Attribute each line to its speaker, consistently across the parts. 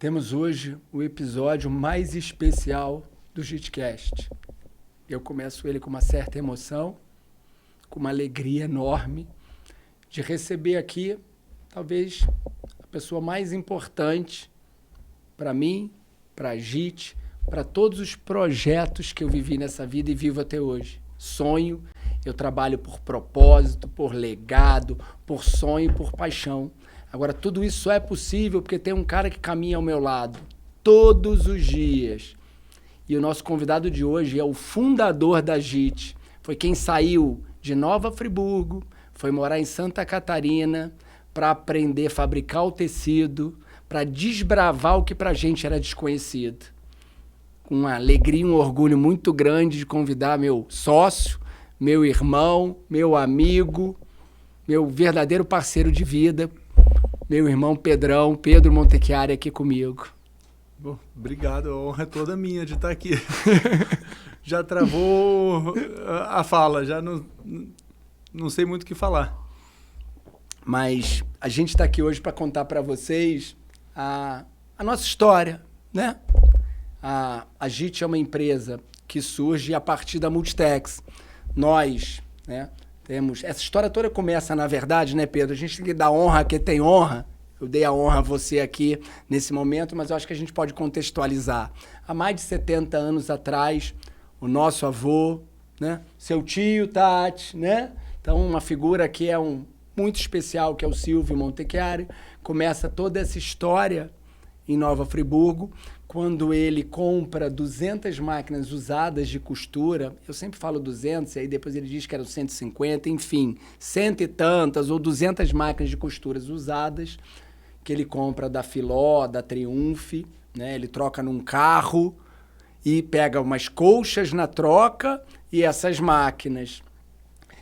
Speaker 1: Temos hoje o episódio mais especial do JITcast. Eu começo ele com uma certa emoção, com uma alegria enorme de receber aqui, talvez, a pessoa mais importante para mim, para a JIT, para todos os projetos que eu vivi nessa vida e vivo até hoje. Sonho, eu trabalho por propósito, por legado, por sonho e por paixão. Agora, tudo isso só é possível porque tem um cara que caminha ao meu lado todos os dias. E o nosso convidado de hoje é o fundador da JIT. Foi quem saiu de Nova Friburgo, foi morar em Santa Catarina para aprender a fabricar o tecido, para desbravar o que para a gente era desconhecido. Com uma alegria e um orgulho muito grande de convidar meu sócio, meu irmão, meu amigo, meu verdadeiro parceiro de vida, meu irmão Pedrão, Pedro Montechiari, aqui comigo.
Speaker 2: Bom, obrigado, a honra é toda minha de estar aqui. Já travou a fala, já não sei muito o que falar.
Speaker 1: Mas a gente está aqui hoje para contar para vocês a nossa história, né? A JIT é uma empresa que surge a partir da Multitex. Nós, né, temos... Essa história toda começa, na verdade, né, Pedro? A gente tem que dar honra a quem tem honra. Eu dei a honra a você aqui nesse momento, mas eu acho que a gente pode contextualizar. Há mais de 70 anos atrás, o nosso avô, né, seu tio, Tati, né? Então, uma figura que é muito especial, que é o Silvio Montechiari, começa toda essa história em Nova Friburgo, quando ele compra 200 máquinas usadas de costura. Eu sempre falo 200, e aí depois ele diz que eram 150, enfim, cento e tantas ou 200 máquinas de costuras usadas, que ele compra da Filó, da Triumph, né? Ele troca num carro e pega umas colchas na troca e essas máquinas.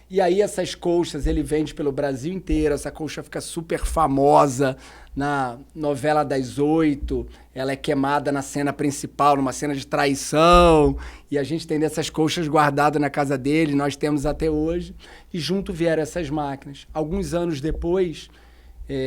Speaker 1: E aí essas colchas ele vende pelo Brasil inteiro, essa colcha fica super famosa na novela das 8, ela é queimada na cena principal, numa cena de traição, e a gente tem dessas colchas guardadas na casa dele, nós temos até hoje, e junto vieram essas máquinas. Alguns anos depois,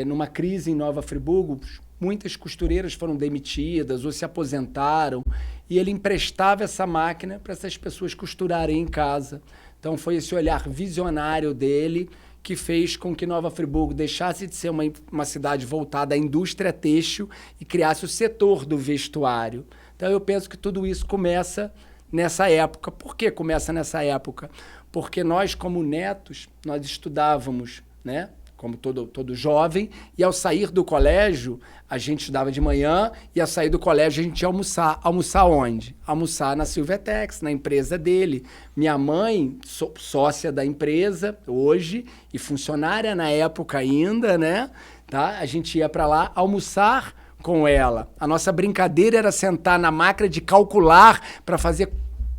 Speaker 1: numa crise em Nova Friburgo, muitas costureiras foram demitidas ou se aposentaram, e ele emprestava essa máquina para essas pessoas costurarem em casa. Então foi esse olhar visionário dele que fez com que Nova Friburgo deixasse de ser uma cidade voltada à indústria têxtil e criasse o setor do vestuário. Então eu penso que tudo isso começa nessa época. Por que começa nessa época? Porque nós, como netos, nós estudávamos, né? Como todo jovem, e ao sair do colégio, a gente estudava de manhã, e ao sair do colégio a gente ia almoçar. Almoçar onde? Almoçar na Silvetex, na empresa dele. Minha mãe, sócia da empresa hoje, e funcionária na época ainda, né? Tá? A gente ia para lá almoçar com ela. A nossa brincadeira era sentar na máquina de calcular para fazer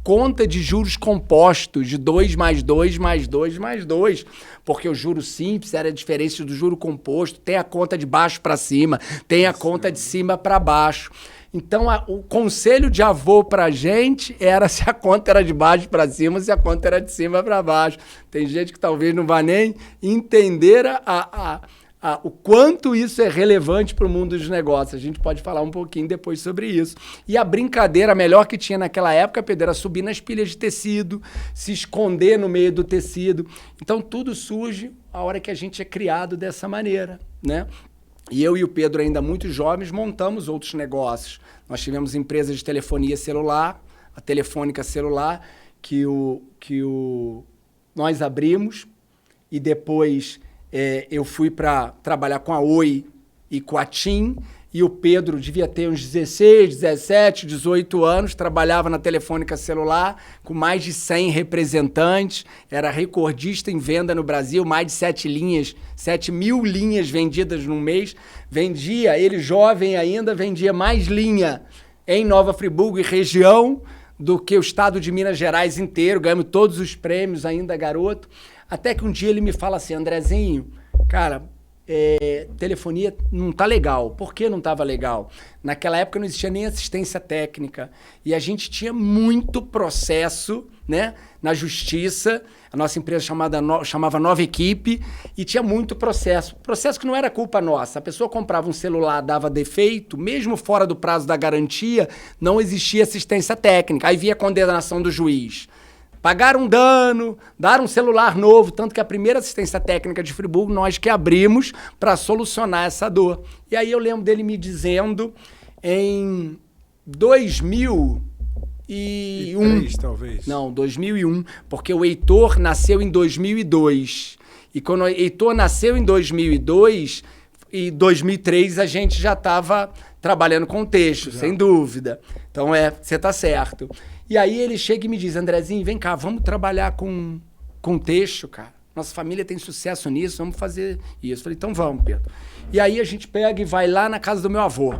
Speaker 1: conta de juros compostos, de 2 mais 2 mais 2 mais 2, porque o juro simples era diferente do juro composto, tem a conta de baixo para cima, tem a conta de cima para baixo. Então, o conselho de avô para a gente era se a conta era de baixo para cima, se a conta era de cima para baixo. Tem gente que talvez não vá nem entender o quanto isso é relevante para o mundo dos negócios. A gente pode falar um pouquinho depois sobre isso. E a brincadeira melhor que tinha naquela época, Pedro, era subir nas pilhas de tecido, se esconder no meio do tecido. Então, tudo surge a hora que a gente é criado dessa maneira, né? E eu e o Pedro, ainda muito jovens, montamos outros negócios. Nós tivemos empresas de telefonia celular, a Telefônica Celular, que nós abrimos, e depois eu fui para trabalhar com a Oi e com a TIM, e o Pedro devia ter uns 16, 17, 18 anos, trabalhava na Telefônica Celular, com mais de 100 representantes, era recordista em venda no Brasil, mais de 7 mil linhas vendidas num mês. Vendia, ele jovem ainda, vendia mais linha em Nova Friburgo e região do que o estado de Minas Gerais inteiro, ganhamos todos os prêmios ainda garoto. Até que um dia ele me fala assim: Andrezinho, cara, telefonia não tá legal. Por que não estava legal? Naquela época não existia nem assistência técnica e a gente tinha muito processo, né, na justiça. A nossa empresa chamava Nova Equipe e tinha muito processo. Processo que não era culpa nossa. A pessoa comprava um celular, dava defeito, mesmo fora do prazo da garantia, não existia assistência técnica. Aí via a condenação do juiz. Pagaram um dano, dar um celular novo, tanto que a primeira assistência técnica de Friburgo nós que abrimos para solucionar essa dor. E aí eu lembro dele me dizendo em 2001.
Speaker 2: 2003, talvez.
Speaker 1: Não, 2001, porque o Heitor nasceu em 2002. E quando o Heitor nasceu em 2002, em 2003 a gente já estava trabalhando com texto, sem dúvida. Então você está certo. E aí ele chega e me diz, Andrezinho, vem cá, vamos trabalhar com texto, cara. Nossa família tem sucesso nisso, vamos fazer isso. Eu falei, então vamos, Pedro. E aí a gente pega e vai lá na casa do meu avô.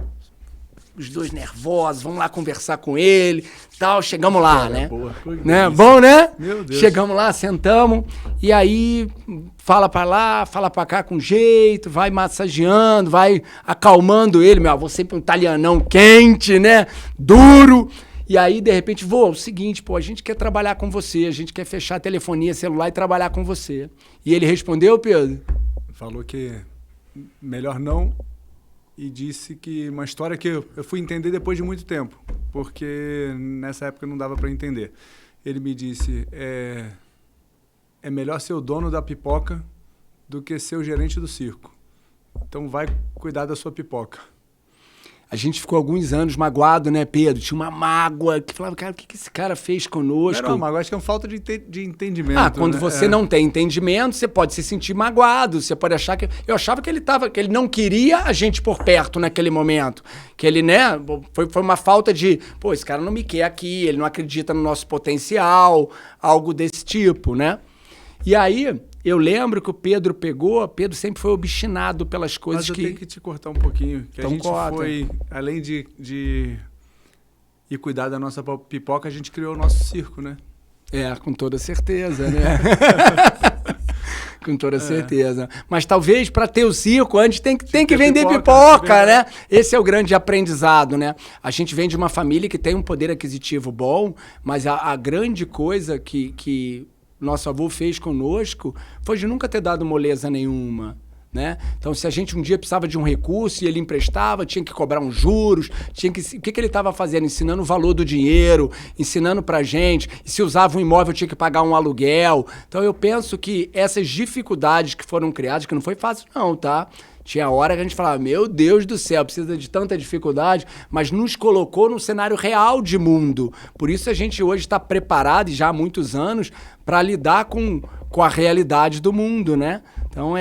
Speaker 1: Os dois nervosos, vamos lá conversar com ele, tal, chegamos lá, né?
Speaker 2: Boa.
Speaker 1: Né? Bom, né?
Speaker 2: Meu Deus.
Speaker 1: Chegamos lá, sentamos, e aí fala pra lá, fala pra cá com jeito, vai massageando, vai acalmando ele. Meu avô sempre um italianão quente, né? Duro. E aí, de repente, é o seguinte, pô, a gente quer trabalhar com você, a gente quer fechar a telefonia celular e trabalhar com você. E ele respondeu, Pedro?
Speaker 2: Falou que melhor não e disse que uma história que eu fui entender depois de muito tempo, porque nessa época não dava para entender. Ele me disse, é melhor ser o dono da pipoca do que ser o gerente do circo. Então vai cuidar da sua pipoca.
Speaker 1: A gente ficou alguns anos magoado, né, Pedro? Tinha uma mágoa que falava, cara, o que esse cara fez conosco?
Speaker 2: Não, mágoa, acho que é uma falta de entendimento.
Speaker 1: Quando
Speaker 2: né?
Speaker 1: você não tem entendimento, você pode se sentir magoado, você pode achar que... Eu achava que ele não queria a gente por perto naquele momento. Que ele, né, foi uma falta de, pô, esse cara não me quer aqui, ele não acredita no nosso potencial, algo desse tipo, né? E aí... Eu lembro que o Pedro sempre foi obstinado pelas coisas.
Speaker 2: Mas eu tenho que te cortar um pouquinho. Que
Speaker 1: então
Speaker 2: a gente foi, além de ir cuidar da nossa pipoca, a gente criou o nosso circo, né?
Speaker 1: Com toda certeza, né? Com toda certeza. Mas talvez para ter o circo, antes tem que vender pipoca, né? Esse é o grande aprendizado, né? A gente vem de uma família que tem um poder aquisitivo bom, mas a grande coisa que nosso avô fez conosco foi de nunca ter dado moleza nenhuma, né? Então, se a gente um dia precisava de um recurso e ele emprestava, tinha que cobrar uns juros, o que ele estava fazendo? Ensinando o valor do dinheiro, ensinando pra gente, e se usava um imóvel tinha que pagar um aluguel. Então, eu penso que essas dificuldades que foram criadas, que não foi fácil não, tá? Tinha hora que a gente falava, meu Deus do céu, precisa de tanta dificuldade, mas nos colocou num cenário real de mundo. Por isso a gente hoje está preparado, e já há muitos anos, para lidar com a realidade do mundo, né? Então,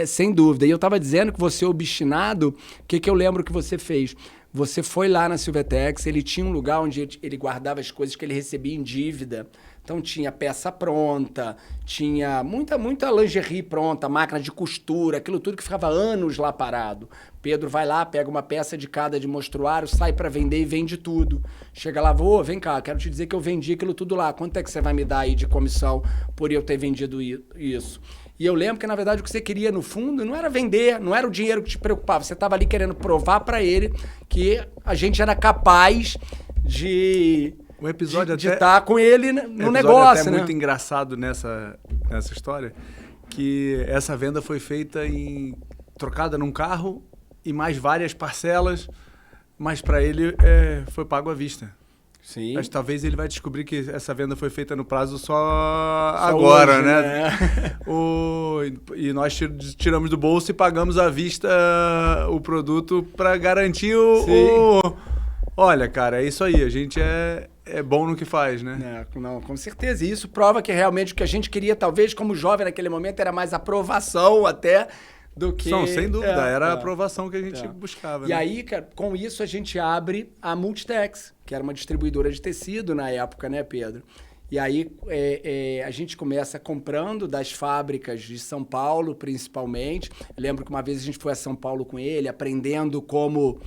Speaker 1: sem dúvida. E eu estava dizendo que você, obstinado, o que eu lembro que você fez? Você foi lá na Silvetex, ele tinha um lugar onde ele guardava as coisas que ele recebia em dívida. Então tinha peça pronta, tinha muita lingerie pronta, máquina de costura, aquilo tudo que ficava anos lá parado. Pedro vai lá, pega uma peça de cada de mostruário, sai para vender e vende tudo. Chega lá, vem cá, quero te dizer que eu vendi aquilo tudo lá. Quanto é que você vai me dar aí de comissão por eu ter vendido isso? E eu lembro que, na verdade, o que você queria, no fundo, não era vender, não era o dinheiro que te preocupava. Você estava ali querendo provar para ele que a gente era capaz de...
Speaker 2: Um episódio
Speaker 1: de estar com ele no negócio,
Speaker 2: até
Speaker 1: né?
Speaker 2: muito engraçado nessa história, que essa venda foi feita trocada num carro e mais várias parcelas, mas para ele foi pago à vista.
Speaker 1: Sim.
Speaker 2: Mas talvez ele vai descobrir que essa venda foi feita no prazo só agora,
Speaker 1: hoje,
Speaker 2: né? E nós tiramos do bolso e pagamos à vista o produto para garantir Olha, cara, é isso aí. A gente é bom no que faz, né?
Speaker 1: Não, com certeza. E isso prova que realmente o que a gente queria, talvez, como jovem naquele momento, era mais aprovação até do que...
Speaker 2: Não, sem dúvida. Era a aprovação que a gente buscava.
Speaker 1: E aí, cara, com isso a gente abre a Multitex, que era uma distribuidora de tecido na época, né, Pedro? E aí a gente começa comprando das fábricas de São Paulo, principalmente. Eu lembro que uma vez a gente foi a São Paulo com ele, aprendendo como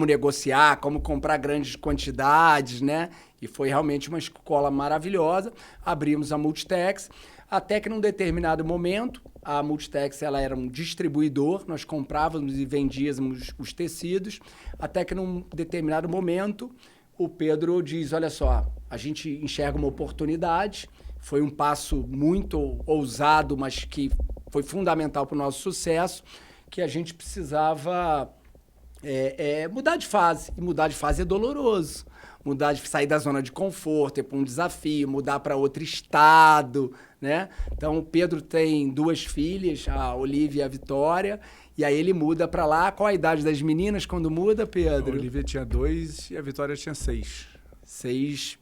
Speaker 1: negociar, como comprar grandes quantidades, né? E foi realmente uma escola maravilhosa. Abrimos a Multitex, até que num determinado momento, a Multitex ela era um distribuidor, nós comprávamos e vendíamos os tecidos, até que num determinado momento, o Pedro diz, olha só, a gente enxerga uma oportunidade, foi um passo muito ousado, mas que foi fundamental para o nosso sucesso, que a gente precisava mudar de fase. E mudar de fase é doloroso. Sair da zona de conforto, ir para um desafio, mudar para outro estado, né? Então, o Pedro tem 2 filhas, a Olivia e a Vitória, e aí ele muda para lá. Qual a idade das meninas quando muda, Pedro?
Speaker 2: A Olivia tinha 2 e a Vitória tinha 6.
Speaker 1: 6.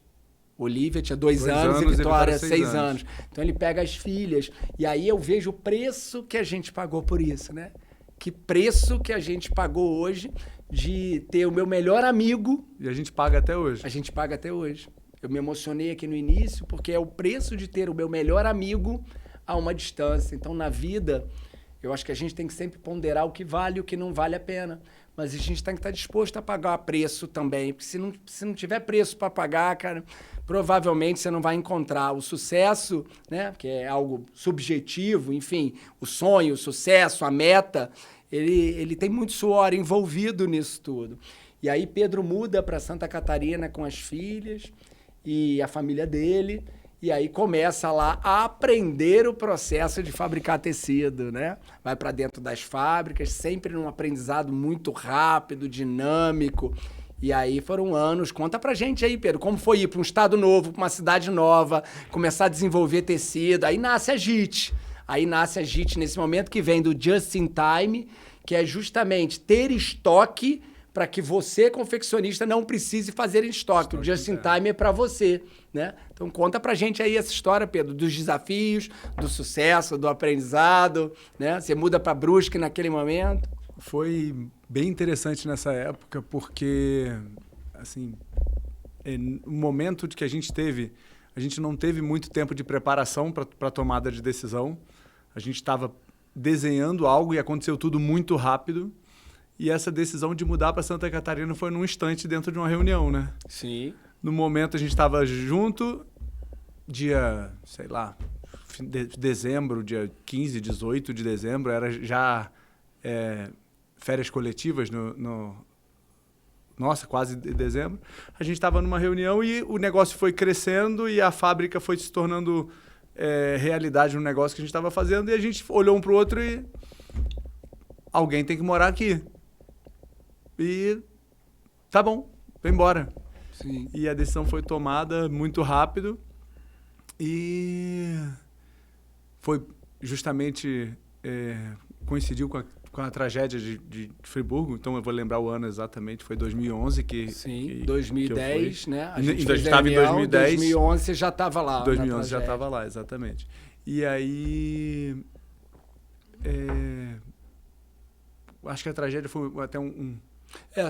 Speaker 1: Olivia tinha 2 anos e Vitória 6 anos. Então, ele pega as filhas. E aí eu vejo o preço que a gente pagou por isso, né? Que preço que a gente pagou hoje de ter o meu melhor amigo.
Speaker 2: E a gente paga até hoje.
Speaker 1: A gente paga até hoje. Eu me emocionei aqui no início porque é o preço de ter o meu melhor amigo a uma distância. Então, na vida, eu acho que a gente tem que sempre ponderar o que vale e o que não vale a pena. Mas a gente tem que estar disposto a pagar preço também. Porque se não tiver preço para pagar, cara, provavelmente você não vai encontrar o sucesso, né? Que é algo subjetivo, enfim, o sonho, o sucesso, a meta, ele tem muito suor envolvido nisso tudo. E aí Pedro muda para Santa Catarina com as filhas e a família dele, e aí começa lá a aprender o processo de fabricar tecido, né? Vai para dentro das fábricas, sempre num aprendizado muito rápido, dinâmico. E aí foram anos. Conta pra gente aí, Pedro, como foi ir para um estado novo, para uma cidade nova, começar a desenvolver tecido. Aí nasce a JIT. Aí nasce a JIT nesse momento, que vem do Just in Time, que é justamente ter estoque para que você, confeccionista, não precise fazer em estoque. O Just in Time é para você, né? Então conta pra gente aí essa história, Pedro, dos desafios, do sucesso, do aprendizado, né? Você muda para Brusque naquele momento.
Speaker 2: Foi bem interessante nessa época, porque, assim, no momento de que a gente não teve muito tempo de preparação para a tomada de decisão. A gente estava desenhando algo e aconteceu tudo muito rápido. E essa decisão de mudar para Santa Catarina foi num instante dentro de uma reunião, né?
Speaker 1: Sim.
Speaker 2: No momento a gente estava junto, dia, sei lá, dezembro, dia 15, 18 de dezembro, era já férias coletivas nossa, quase dezembro. A gente estava numa reunião e o negócio foi crescendo e a fábrica foi se tornando realidade no negócio que a gente estava fazendo, e a gente olhou um para o outro e alguém tem que morar aqui. E tá bom, vai embora.
Speaker 1: Sim.
Speaker 2: E a decisão foi tomada muito rápido e foi justamente coincidiu com a tragédia de Friburgo. Então eu vou lembrar o ano exatamente, foi 2011 que...
Speaker 1: Sim, 2010,
Speaker 2: que
Speaker 1: né?
Speaker 2: A gente estava em 2010.
Speaker 1: 2011 você já estava lá.
Speaker 2: 2011 já estava lá, exatamente. E aí... acho que a tragédia foi até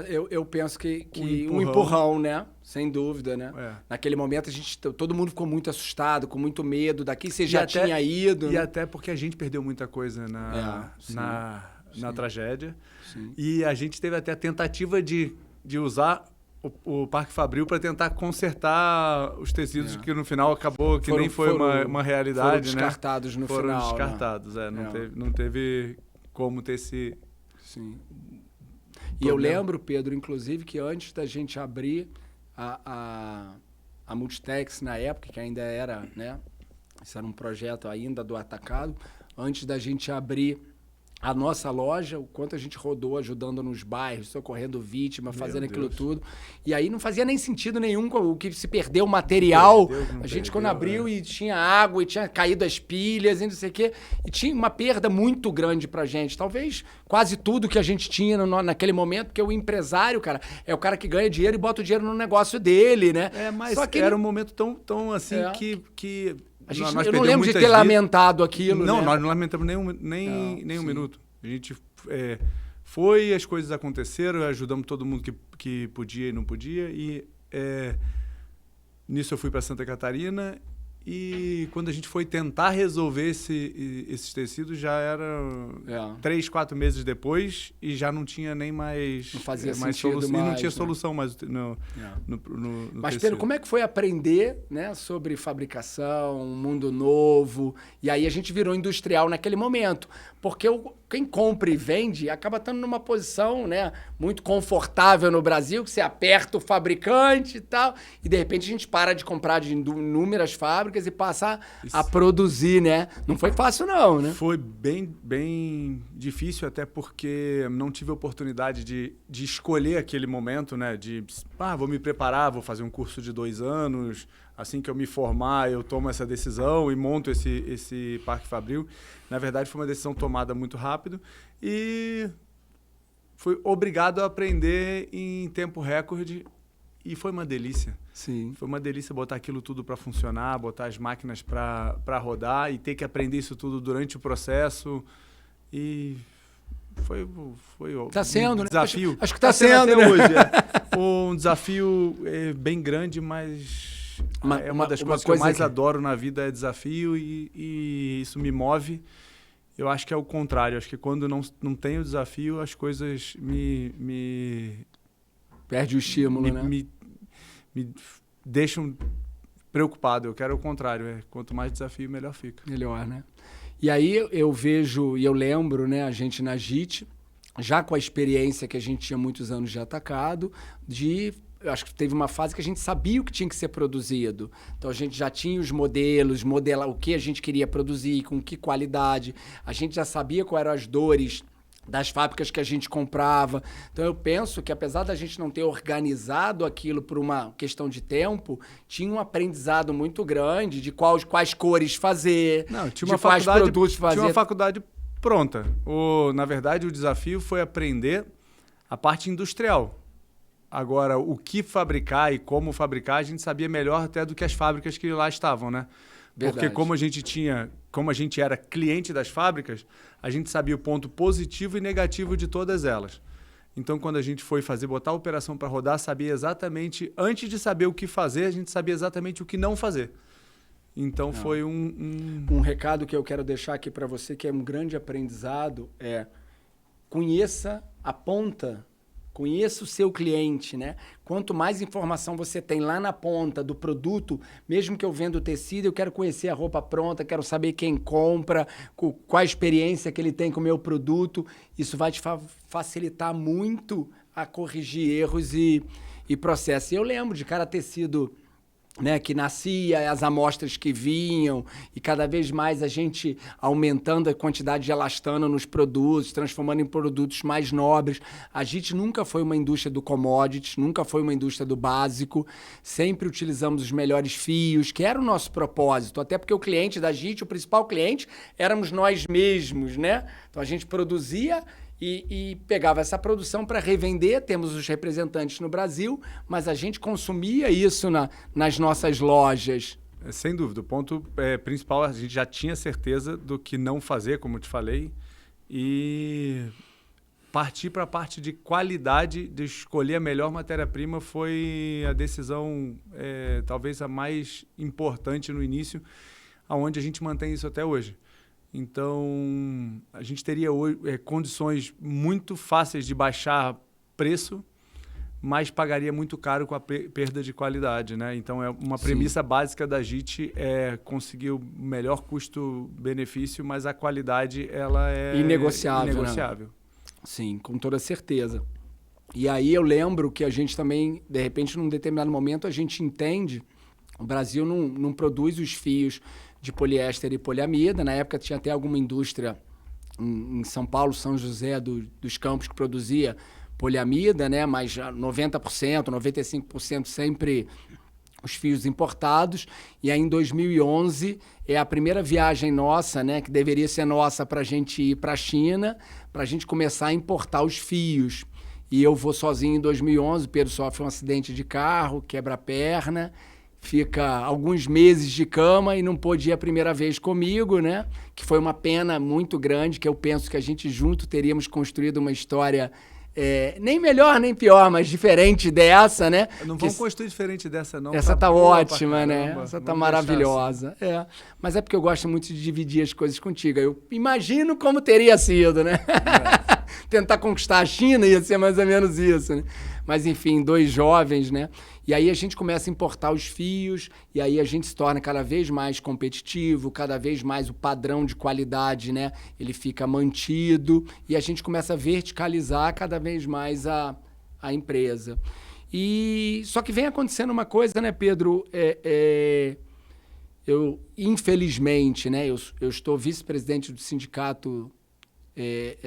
Speaker 1: eu penso que
Speaker 2: um
Speaker 1: empurrão, né? Sem dúvida, né? Naquele momento todo mundo ficou muito assustado, com muito medo. Daqui você já tinha ido.
Speaker 2: E
Speaker 1: né?
Speaker 2: até porque a gente perdeu muita coisa na tragédia.
Speaker 1: Sim.
Speaker 2: E a gente teve até a tentativa de usar o Parque Fabril para tentar consertar os tecidos que no final acabou que nem foi uma realidade.
Speaker 1: Foram descartados no final.
Speaker 2: Foram descartados, não teve como ter esse...
Speaker 1: Sim. E eu lembro, Pedro, inclusive, que antes da gente abrir a Multitex na época, que ainda era, né? Isso era um projeto ainda do Atacado. Antes da gente abrir a nossa loja, o quanto a gente rodou ajudando nos bairros, socorrendo vítima, fazendo aquilo tudo. E aí não fazia nem sentido nenhum o que se perdeu o material. A gente quando abriu e tinha água e tinha caído as pilhas e não sei o quê. E tinha uma perda muito grande pra gente. Talvez quase tudo que a gente tinha naquele momento, porque o empresário, cara, é o cara que ganha dinheiro e bota o dinheiro no negócio dele, né?
Speaker 2: Mas só que era um momento tão assim que
Speaker 1: eu não lembro de ter lamentado aquilo.
Speaker 2: Não,
Speaker 1: né?
Speaker 2: Nós não lamentamos nem um minuto. A gente foi, as coisas aconteceram, ajudamos todo mundo que podia e não podia. E nisso eu fui para Santa Catarina E quando a gente foi tentar resolver esses tecidos, já era 3, 4 meses depois e já não tinha nem mais...
Speaker 1: Não fazia
Speaker 2: mais
Speaker 1: sentido
Speaker 2: solução.
Speaker 1: mais,
Speaker 2: E não tinha
Speaker 1: né?
Speaker 2: solução mais no
Speaker 1: Mas,
Speaker 2: tecido.
Speaker 1: Pedro, como é que foi aprender, né, sobre fabricação, um mundo novo? E aí a gente virou industrial naquele momento. Porque quem compra e vende acaba estando numa posição, né, muito confortável no Brasil, que você aperta o fabricante e tal, e de repente a gente para de comprar de inúmeras fábricas e passa a produzir, né? Não foi fácil não, né?
Speaker 2: Foi bem difícil, até porque não tive a oportunidade de escolher aquele momento, né? Vou me preparar, vou fazer um curso de 2 anos, assim que eu me formar eu tomo essa decisão e monto esse Parque Fabril. Na verdade, foi uma decisão tomada muito rápido e fui obrigado a aprender em tempo recorde. E foi uma delícia.
Speaker 1: Sim.
Speaker 2: Foi uma delícia botar aquilo tudo para funcionar, botar as máquinas para rodar e ter que aprender isso tudo durante o processo. E foi
Speaker 1: tá sendo,
Speaker 2: um desafio.
Speaker 1: Né? Acho que está sendo
Speaker 2: até
Speaker 1: né?
Speaker 2: hoje. Foi um desafio bem grande, mas é uma das coisas que eu mais adoro na vida é desafio e isso me move. Eu acho que é o contrário. Acho que quando não tem o desafio, as coisas
Speaker 1: perde o estímulo, né?
Speaker 2: Me deixam preocupado. Eu quero o contrário. Quanto mais desafio, melhor fica.
Speaker 1: Melhor, né? E aí eu vejo, e eu lembro, né, a gente na JIT, já com a experiência que a gente tinha muitos anos de atacado, eu acho que teve uma fase que a gente sabia o que tinha que ser produzido. Então a gente já tinha os modelos, o que a gente queria produzir, com que qualidade. A gente já sabia quais eram as dores das fábricas que a gente comprava. Então eu penso que apesar da gente não ter organizado aquilo por uma questão de tempo, tinha um aprendizado muito grande de quais cores fazer,
Speaker 2: tinha
Speaker 1: de quais produtos fazer.
Speaker 2: Tinha uma faculdade pronta. Na verdade, o desafio foi aprender a parte industrial. Agora, o que fabricar e como fabricar, a gente sabia melhor até do que as fábricas que lá estavam, né? Porque como a gente era cliente das fábricas, a gente sabia o ponto positivo e negativo de todas elas. Então, quando a gente foi botar a operação para rodar, sabia exatamente, antes de saber o que fazer, a gente sabia exatamente o que não fazer. Então, foi
Speaker 1: um recado que eu quero deixar aqui para você, que é um grande aprendizado, conheça a ponta. Conheça o seu cliente, né? Quanto mais informação você tem lá na ponta do produto, mesmo que eu venda o tecido, eu quero conhecer a roupa pronta, quero saber quem compra, qual a experiência que ele tem com o meu produto. Isso vai te facilitar muito a corrigir erros e processos. E eu lembro de cada tecido, né, que nascia, as amostras que vinham, e cada vez mais a gente aumentando a quantidade de elastano nos produtos, transformando em produtos mais nobres. A JIT nunca foi uma indústria do commodities, nunca foi uma indústria do básico, sempre utilizamos os melhores fios, que era o nosso propósito, até porque o cliente da JIT, o principal cliente, éramos nós mesmos, né? Então a gente produzia e pegava essa produção para revender, temos os representantes no Brasil, mas a gente consumia isso nas nossas lojas.
Speaker 2: Sem dúvida. O ponto principal, a gente já tinha certeza do que não fazer, como eu te falei, e partir para a parte de qualidade, de escolher a melhor matéria-prima foi a decisão talvez a mais importante no início, aonde a gente mantém isso até hoje. Então, a gente teria hoje condições muito fáceis de baixar preço, mas pagaria muito caro com a perda de qualidade, né? Então, uma premissa básica da JIT é conseguir o melhor custo-benefício, mas a qualidade ela é inegociável.
Speaker 1: Né? Sim, com toda certeza. E aí eu lembro que a gente também, de repente, num determinado momento, a gente entende, o Brasil não produz os fios de poliéster e poliamida. Na época tinha até alguma indústria em São Paulo, São José dos Campos, que produzia poliamida, né? Mas 90%, 95% sempre os fios importados. E aí em 2011 é a primeira viagem nossa, né? Que deveria ser nossa para a gente ir para a China, para a gente começar a importar os fios. E eu vou sozinho em 2011, Pedro sofre um acidente de carro, quebra a perna, fica alguns meses de cama e não pôde ir a primeira vez comigo, né? Que foi uma pena muito grande, que eu penso que a gente junto teríamos construído uma história nem melhor nem pior, mas diferente dessa, né?
Speaker 2: Não vamos construir diferente dessa, não.
Speaker 1: Essa tá ótima, né? Essa tá
Speaker 2: Vamos
Speaker 1: maravilhosa. Assim. Mas é porque eu gosto muito de dividir as coisas contigo. Eu imagino como teria sido, né? Tentar conquistar a China ia ser mais ou menos isso, né? Mas, enfim, 2 jovens, né? E aí a gente começa a importar os fios, e aí a gente se torna cada vez mais competitivo, cada vez mais o padrão de qualidade, né? Ele fica mantido, e a gente começa a verticalizar cada vez mais a empresa. E só que vem acontecendo uma coisa, né, Pedro? Eu, infelizmente, né? Eu estou vice-presidente do sindicato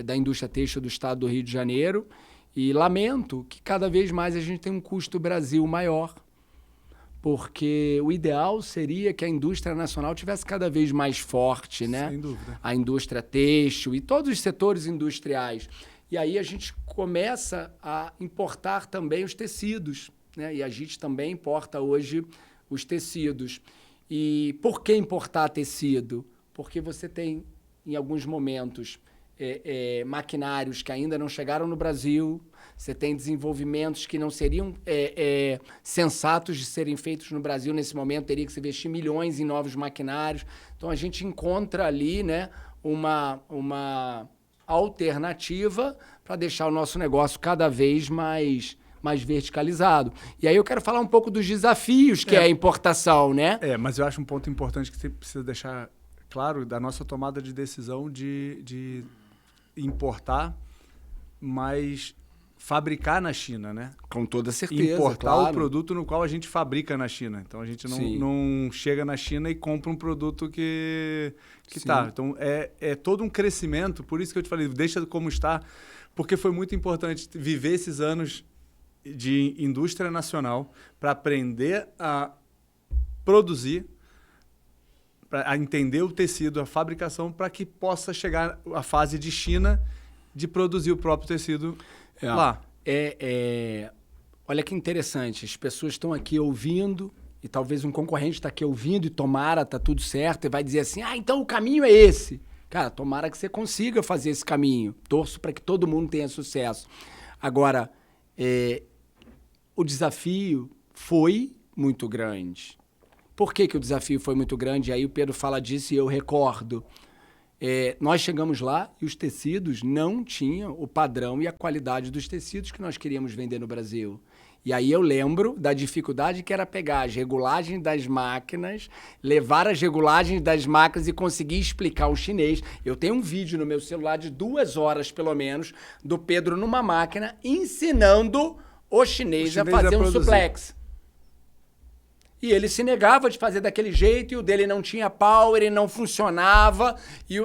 Speaker 1: da indústria têxtil do estado do Rio de Janeiro, e lamento que cada vez mais a gente tem um custo Brasil maior, porque o ideal seria que a indústria nacional tivesse cada vez mais forte, né?
Speaker 2: Sem dúvida.
Speaker 1: A indústria têxtil e todos os setores industriais. E aí a gente começa a importar também os tecidos, né? E a gente também importa hoje os tecidos. E por que importar tecido? Porque você tem, em alguns momentos, maquinários que ainda não chegaram no Brasil, você tem desenvolvimentos que não seriam sensatos de serem feitos no Brasil nesse momento, teria que se investir milhões em novos maquinários. Então, a gente encontra ali, né, uma alternativa para deixar o nosso negócio cada vez mais verticalizado. E aí eu quero falar um pouco dos desafios que é a importação, né?
Speaker 2: Mas eu acho um ponto importante que você precisa deixar claro da nossa tomada de decisão de importar, mas fabricar na China, né?
Speaker 1: Com toda certeza,
Speaker 2: importar
Speaker 1: claro.
Speaker 2: o produto no qual a gente fabrica na China. Então, a gente não chega na China e compra um produto que tá. Então, é todo um crescimento. Por isso que eu te falei, deixa como está, porque foi muito importante viver esses anos de indústria nacional para aprender a produzir, para entender o tecido, a fabricação, para que possa chegar à fase de China de produzir o próprio tecido lá.
Speaker 1: Olha que interessante, as pessoas estão aqui ouvindo, e talvez um concorrente está aqui ouvindo, e tomara, tá tudo certo, e vai dizer assim, então o caminho é esse. Cara, tomara que você consiga fazer esse caminho. Torço para que todo mundo tenha sucesso. Agora, o desafio foi muito grande. Por que o desafio foi muito grande? Aí o Pedro fala disso e eu recordo. Nós chegamos lá e os tecidos não tinham o padrão e a qualidade dos tecidos que nós queríamos vender no Brasil. E aí eu lembro da dificuldade que era pegar as regulagens das máquinas, levar as regulagens das máquinas e conseguir explicar ao chinês. Eu tenho um vídeo no meu celular de 2 horas, pelo menos, do Pedro numa máquina ensinando o chinês a fazer um suplex. E ele se negava de fazer daquele jeito, e o dele não tinha power, ele não funcionava.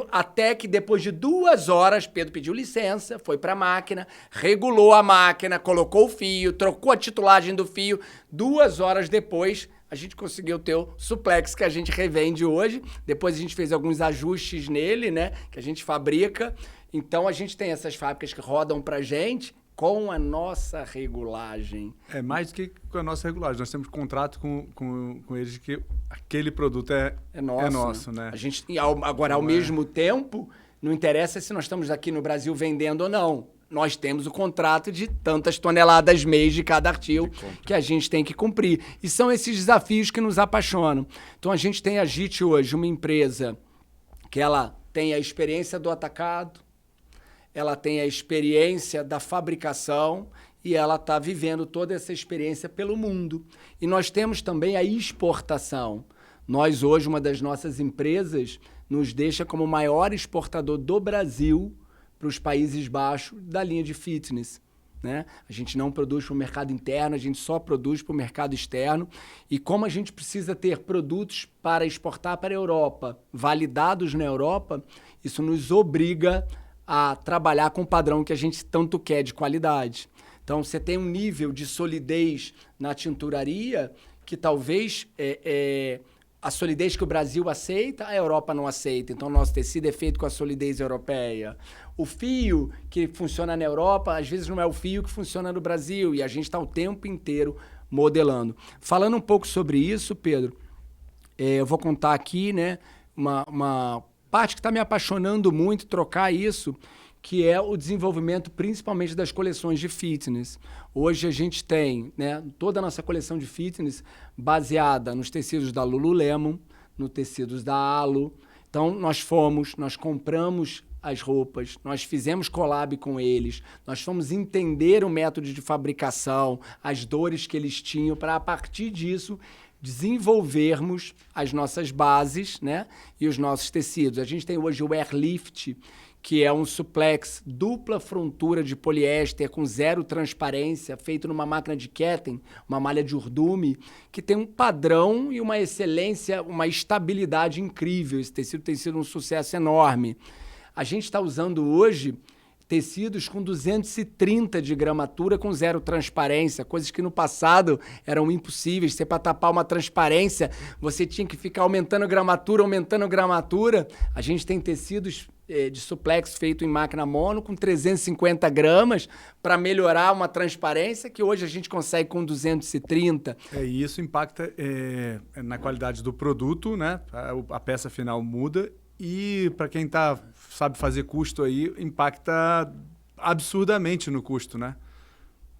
Speaker 1: Até que depois de 2 horas, Pedro pediu licença, foi para a máquina, regulou a máquina, colocou o fio, trocou a titulagem do fio. 2 horas depois, a gente conseguiu ter o suplex que a gente revende hoje. Depois a gente fez alguns ajustes nele, né, que a gente fabrica. Então a gente tem essas fábricas que rodam para a gente com a nossa regulagem.
Speaker 2: Mais do que com a nossa regulagem. Nós temos contrato com eles de que aquele produto é nosso, né?
Speaker 1: A gente, agora, ao mesmo tempo, não interessa se nós estamos aqui no Brasil vendendo ou não. Nós temos o contrato de tantas toneladas mês de cada artigo que a gente tem que cumprir. E são esses desafios que nos apaixonam. Então, a gente tem a JIT hoje, uma empresa que ela tem a experiência do atacado, ela tem a experiência da fabricação e ela está vivendo toda essa experiência pelo mundo. E nós temos também a exportação. Nós, hoje, uma das nossas empresas nos deixa como o maior exportador do Brasil para os Países Baixos da linha de fitness, né? A gente não produz para o mercado interno, a gente só produz para o mercado externo. E como a gente precisa ter produtos para exportar para a Europa, validados na Europa, isso nos obriga a trabalhar com o padrão que a gente tanto quer de qualidade. Então, você tem um nível de solidez na tinturaria que talvez a solidez que o Brasil aceita, a Europa não aceita. Então, o nosso tecido é feito com a solidez europeia. O fio que funciona na Europa, às vezes não é o fio que funciona no Brasil, e a gente está o tempo inteiro modelando. Falando um pouco sobre isso, Pedro, eu vou contar aqui, né, uma parte que está me apaixonando muito, trocar isso, que é o desenvolvimento principalmente das coleções de fitness. Hoje a gente tem, né, toda a nossa coleção de fitness baseada nos tecidos da Lululemon, nos tecidos da Alo. Então, nós compramos as roupas, nós fizemos collab com eles, nós fomos entender o método de fabricação, as dores que eles tinham, para, a partir disso, desenvolvermos as nossas bases, né, e os nossos tecidos. A gente tem hoje o Airlift, que é um suplex dupla frontura de poliéster com zero transparência, feito numa máquina de Ketten, uma malha de urdume, que tem um padrão e uma excelência, uma estabilidade incrível. Esse tecido tem sido um sucesso enorme. A gente está usando hoje tecidos com 230 de gramatura com zero transparência, coisas que no passado eram impossíveis. Você, para tapar uma transparência, você tinha que ficar aumentando gramatura. A gente tem tecidos de suplex feito em máquina mono com 350 gramas para melhorar uma transparência que hoje a gente consegue com 230.
Speaker 2: E isso impacta na qualidade do produto, né? A peça final muda. E para quem sabe fazer custo aí, impacta absurdamente no custo, né?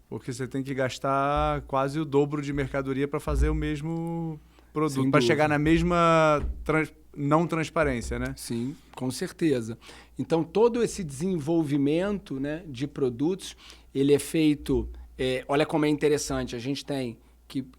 Speaker 2: Porque você tem que gastar quase o dobro de mercadoria para fazer o mesmo produto, para chegar na mesma não transparência, né?
Speaker 1: Sim, com certeza. Então, todo esse desenvolvimento, né, de produtos, ele é feito... olha como é interessante, a gente tem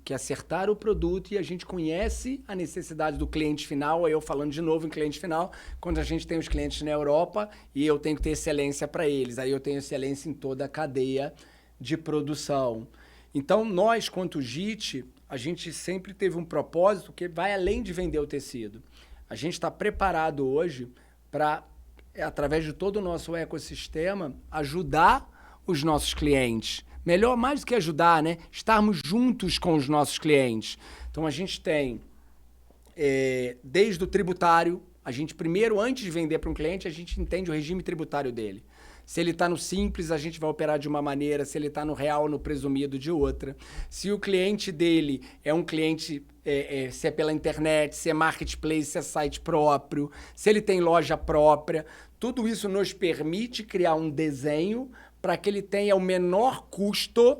Speaker 1: que acertar o produto e a gente conhece a necessidade do cliente final. Aí eu falando de novo em cliente final, quando a gente tem os clientes na Europa e eu tenho que ter excelência para eles. Aí eu tenho excelência em toda a cadeia de produção. Então, nós, quanto JIT, a gente sempre teve um propósito que vai além de vender o tecido. A gente está preparado hoje para, através de todo o nosso ecossistema, ajudar os nossos clientes. Melhor, mais do que ajudar, né? Estarmos juntos com os nossos clientes. Então, a gente tem, desde o tributário, a gente primeiro, antes de vender para um cliente, a gente entende o regime tributário dele. Se ele está no simples, a gente vai operar de uma maneira. Se ele está no real, no presumido, de outra. Se o cliente dele é um cliente, se é pela internet, se é marketplace, se é site próprio, se ele tem loja própria, tudo isso nos permite criar um desenho para que ele tenha o menor custo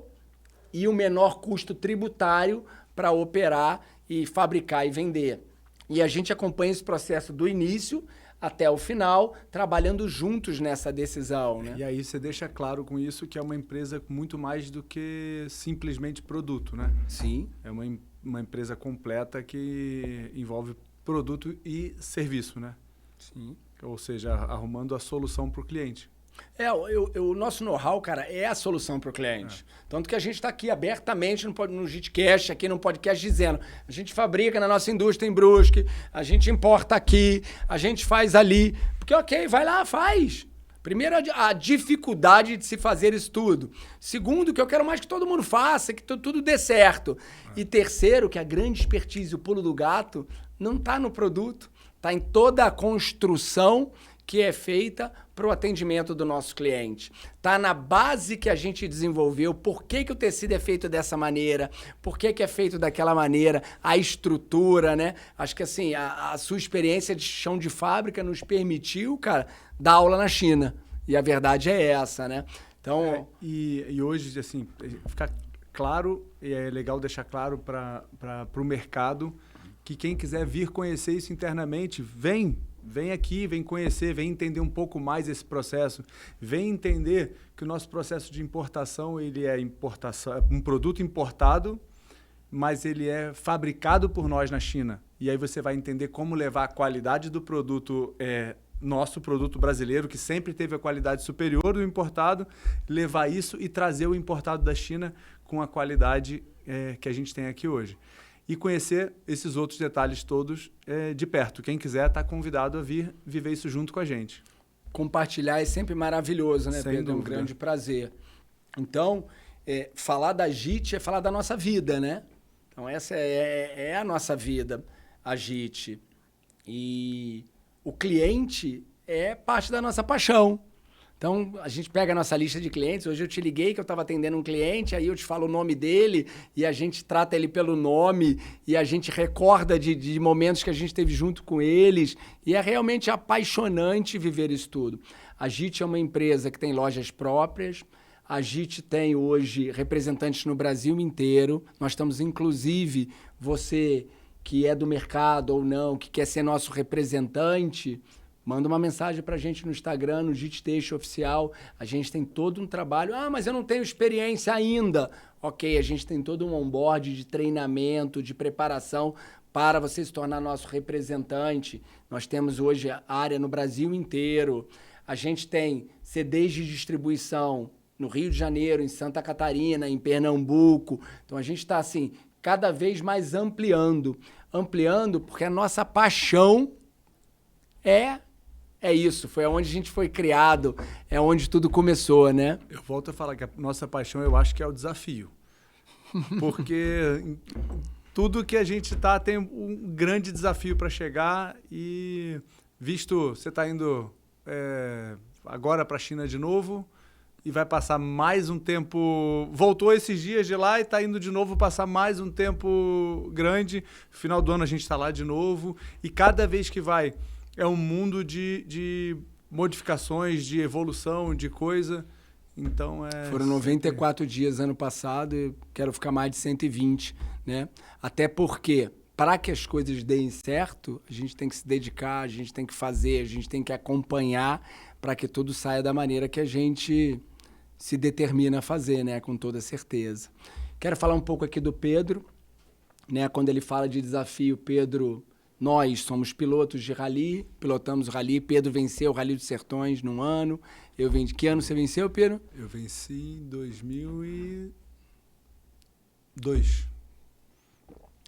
Speaker 1: e o menor custo tributário para operar e fabricar e vender. E a gente acompanha esse processo do início até o final, trabalhando juntos nessa decisão, né?
Speaker 2: E aí você deixa claro com isso que é uma empresa muito mais do que simplesmente produto, né?
Speaker 1: Sim.
Speaker 2: É uma empresa completa que envolve produto e serviço, né?
Speaker 1: Sim.
Speaker 2: Ou seja, arrumando a solução para o cliente.
Speaker 1: O nosso know-how, cara, é a solução para o cliente. Tanto que a gente está aqui abertamente no JITcast, aqui no podcast, dizendo: a gente fabrica na nossa indústria em Brusque, a gente importa aqui, a gente faz ali. Porque, ok, vai lá, faz. Primeiro, a dificuldade de se fazer isso tudo. Segundo, que eu quero mais que todo mundo faça, que tudo dê certo. E terceiro, que a grande expertise, o pulo do gato, não está no produto, está em toda a construção que é feita para o atendimento do nosso cliente. Está na base que a gente desenvolveu, por que o tecido é feito dessa maneira, por que é feito daquela maneira, a estrutura, né? Acho que assim, a sua experiência de chão de fábrica nos permitiu, cara, dar aula na China. E a verdade é essa, né? Então...
Speaker 2: E hoje, assim, fica claro, e é legal deixar claro para o mercado, que quem quiser vir conhecer isso internamente, vem aqui, vem conhecer, vem entender um pouco mais esse processo, vem entender que o nosso processo de importação, ele é um produto importado, mas ele é fabricado por nós na China. E aí você vai entender como levar a qualidade do produto, nosso produto brasileiro, que sempre teve a qualidade superior do importado, levar isso e trazer o importado da China com a qualidade que a gente tem aqui hoje. E conhecer esses outros detalhes todos de perto. Quem quiser está convidado a vir viver isso junto com a gente.
Speaker 1: Compartilhar é sempre maravilhoso, né,
Speaker 2: Sem
Speaker 1: Pedro?
Speaker 2: dúvida.
Speaker 1: É um grande prazer. Então, falar da JIT é falar da nossa vida, né? Então, essa é a nossa vida, a JIT. E o cliente é parte da nossa paixão. Então, a gente pega a nossa lista de clientes. Hoje eu te liguei que eu estava atendendo um cliente, aí eu te falo o nome dele e a gente trata ele pelo nome e a gente recorda de momentos que a gente teve junto com eles. E é realmente apaixonante viver isso tudo. A JIT é uma empresa que tem lojas próprias. A JIT tem hoje representantes no Brasil inteiro. Nós estamos, inclusive, você que é do mercado ou não, que quer ser nosso representante... Manda uma mensagem para a gente no Instagram, no JIT Teixeira Oficial. A gente tem todo um trabalho. Ah, mas eu não tenho experiência ainda. Ok, a gente tem todo um onboard de treinamento, de preparação para você se tornar nosso representante. Nós temos hoje a área no Brasil inteiro. A gente tem CDs de distribuição no Rio de Janeiro, em Santa Catarina, em Pernambuco. Então a gente está assim, cada vez mais ampliando. Ampliando porque a nossa paixão é isso, foi onde a gente foi criado, é onde tudo começou, né?
Speaker 2: Eu volto a falar que a nossa paixão, eu acho que é o desafio. Porque tudo que a gente tem um grande desafio para chegar e, visto, você está indo agora para a China de novo e vai passar mais um tempo... Voltou esses dias de lá e está indo de novo passar mais um tempo grande. No final do ano a gente está lá de novo e cada vez que vai... É um mundo de modificações, de evolução, de coisa. Então
Speaker 1: Foram 94 dias ano passado e quero ficar mais de 120, né? Até porque, para que as coisas deem certo, a gente tem que se dedicar, a gente tem que fazer, a gente tem que acompanhar para que tudo saia da maneira que a gente se determina a fazer, né? Com toda certeza. Quero falar um pouco aqui do Pedro, né? Quando ele fala de desafio, Pedro... Nós somos pilotos de rally, pilotamos o rally. Pedro venceu o Rally dos Sertões num ano. Que ano você venceu, Pedro?
Speaker 2: Eu venci em 2002.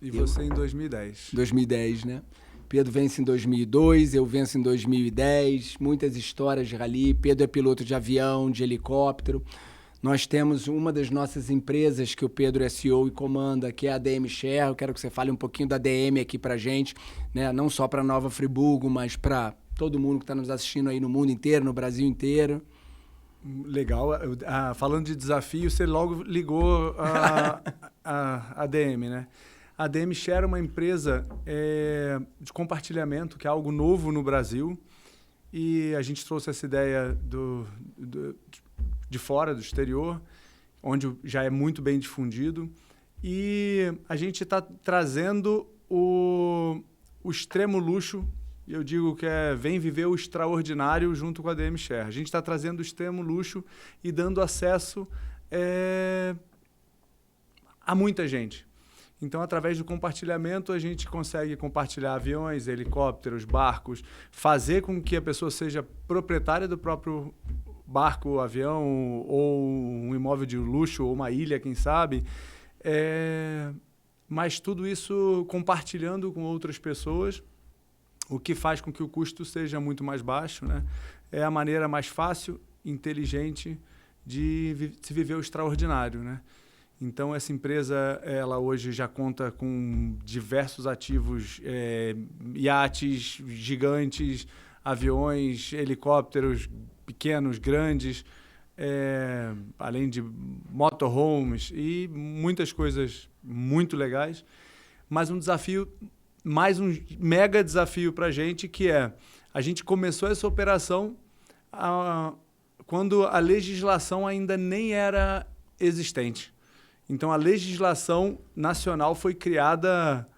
Speaker 2: E você em 2010.
Speaker 1: 2010, né? Pedro vence em 2002, eu venço em 2010. Muitas histórias de rally. Pedro é piloto de avião, de helicóptero. Nós temos uma das nossas empresas que o Pedro é CEO e comanda, que é a ADM Share. Eu quero que você fale um pouquinho da ADM aqui pra gente, né? Não só para Nova Friburgo, mas para todo mundo que está nos assistindo aí no mundo inteiro, no Brasil inteiro.
Speaker 2: Legal. Falando de desafio, você logo ligou a ADM, né? A ADM Share é uma empresa de compartilhamento, que é algo novo no Brasil. E a gente trouxe essa ideia de fora, do exterior, onde já é muito bem difundido. E a gente está trazendo o extremo luxo, e eu digo que vem viver o extraordinário junto com a ADM Share. A gente está trazendo o extremo luxo e dando acesso a muita gente. Então, através do compartilhamento, a gente consegue compartilhar aviões, helicópteros, barcos, fazer com que a pessoa seja proprietária do próprio barco, avião, ou um imóvel de luxo, ou uma ilha, quem sabe. Mas tudo isso compartilhando com outras pessoas, o que faz com que o custo seja muito mais baixo, né? É a maneira mais fácil, inteligente de se viver o extraordinário, né? Então, essa empresa, ela hoje já conta com diversos ativos, iates gigantes, aviões, helicópteros pequenos, grandes, além de motorhomes e muitas coisas muito legais. Mas mais um mega desafio para a gente, que a gente começou essa operação quando a legislação ainda nem era existente. Então, a legislação nacional foi criada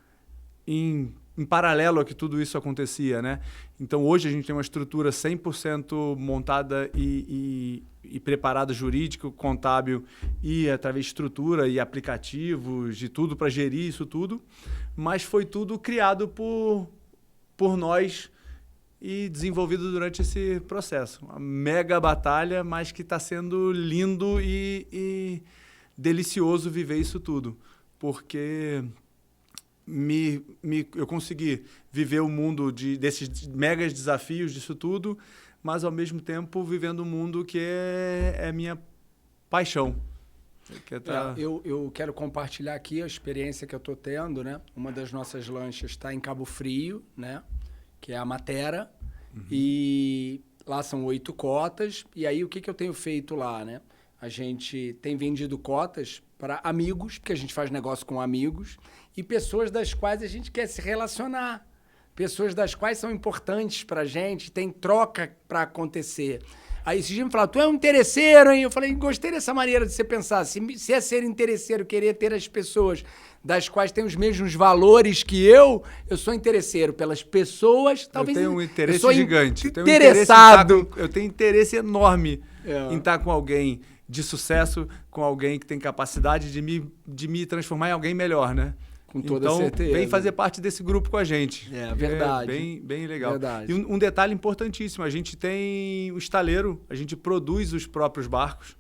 Speaker 2: em paralelo a que tudo isso acontecia, né? Então, hoje a gente tem uma estrutura 100% montada e preparada jurídico, contábil e através de estrutura e aplicativos e tudo para gerir isso tudo, mas foi tudo criado por nós e desenvolvido durante esse processo. Uma mega batalha, mas que está sendo lindo e delicioso viver isso tudo, porque eu consegui viver o mundo desses megas desafios disso tudo, mas ao mesmo tempo vivendo um mundo que é minha paixão.
Speaker 1: Eu quero compartilhar aqui a experiência que eu estou tendo, né? Uma das nossas lanchas está em Cabo Frio, né? Que é a Matera. Uhum. E lá são 8 cotas, e aí o que eu tenho feito lá, né? A gente tem vendido cotas para amigos, porque a gente faz negócio com amigos, e pessoas das quais a gente quer se relacionar. Pessoas das quais são importantes pra gente, tem troca para acontecer. Aí esses dias me falaram, tu é um interesseiro, hein? Eu falei, gostei dessa maneira de você pensar. Se é ser interesseiro, querer ter as pessoas das quais têm os mesmos valores que eu sou interesseiro pelas pessoas. Talvez
Speaker 2: eu tenho um interesse
Speaker 1: eu
Speaker 2: gigante.
Speaker 1: Interessado.
Speaker 2: Eu tenho interesse enorme em estar com alguém de sucesso, com alguém que tem capacidade de me transformar em alguém melhor, né?
Speaker 1: Com toda certeza.
Speaker 2: Vem fazer parte desse grupo com a gente.
Speaker 1: É verdade.
Speaker 2: É bem legal.
Speaker 1: Verdade.
Speaker 2: E um detalhe importantíssimo, a gente tem o estaleiro, a gente produz os próprios barcos.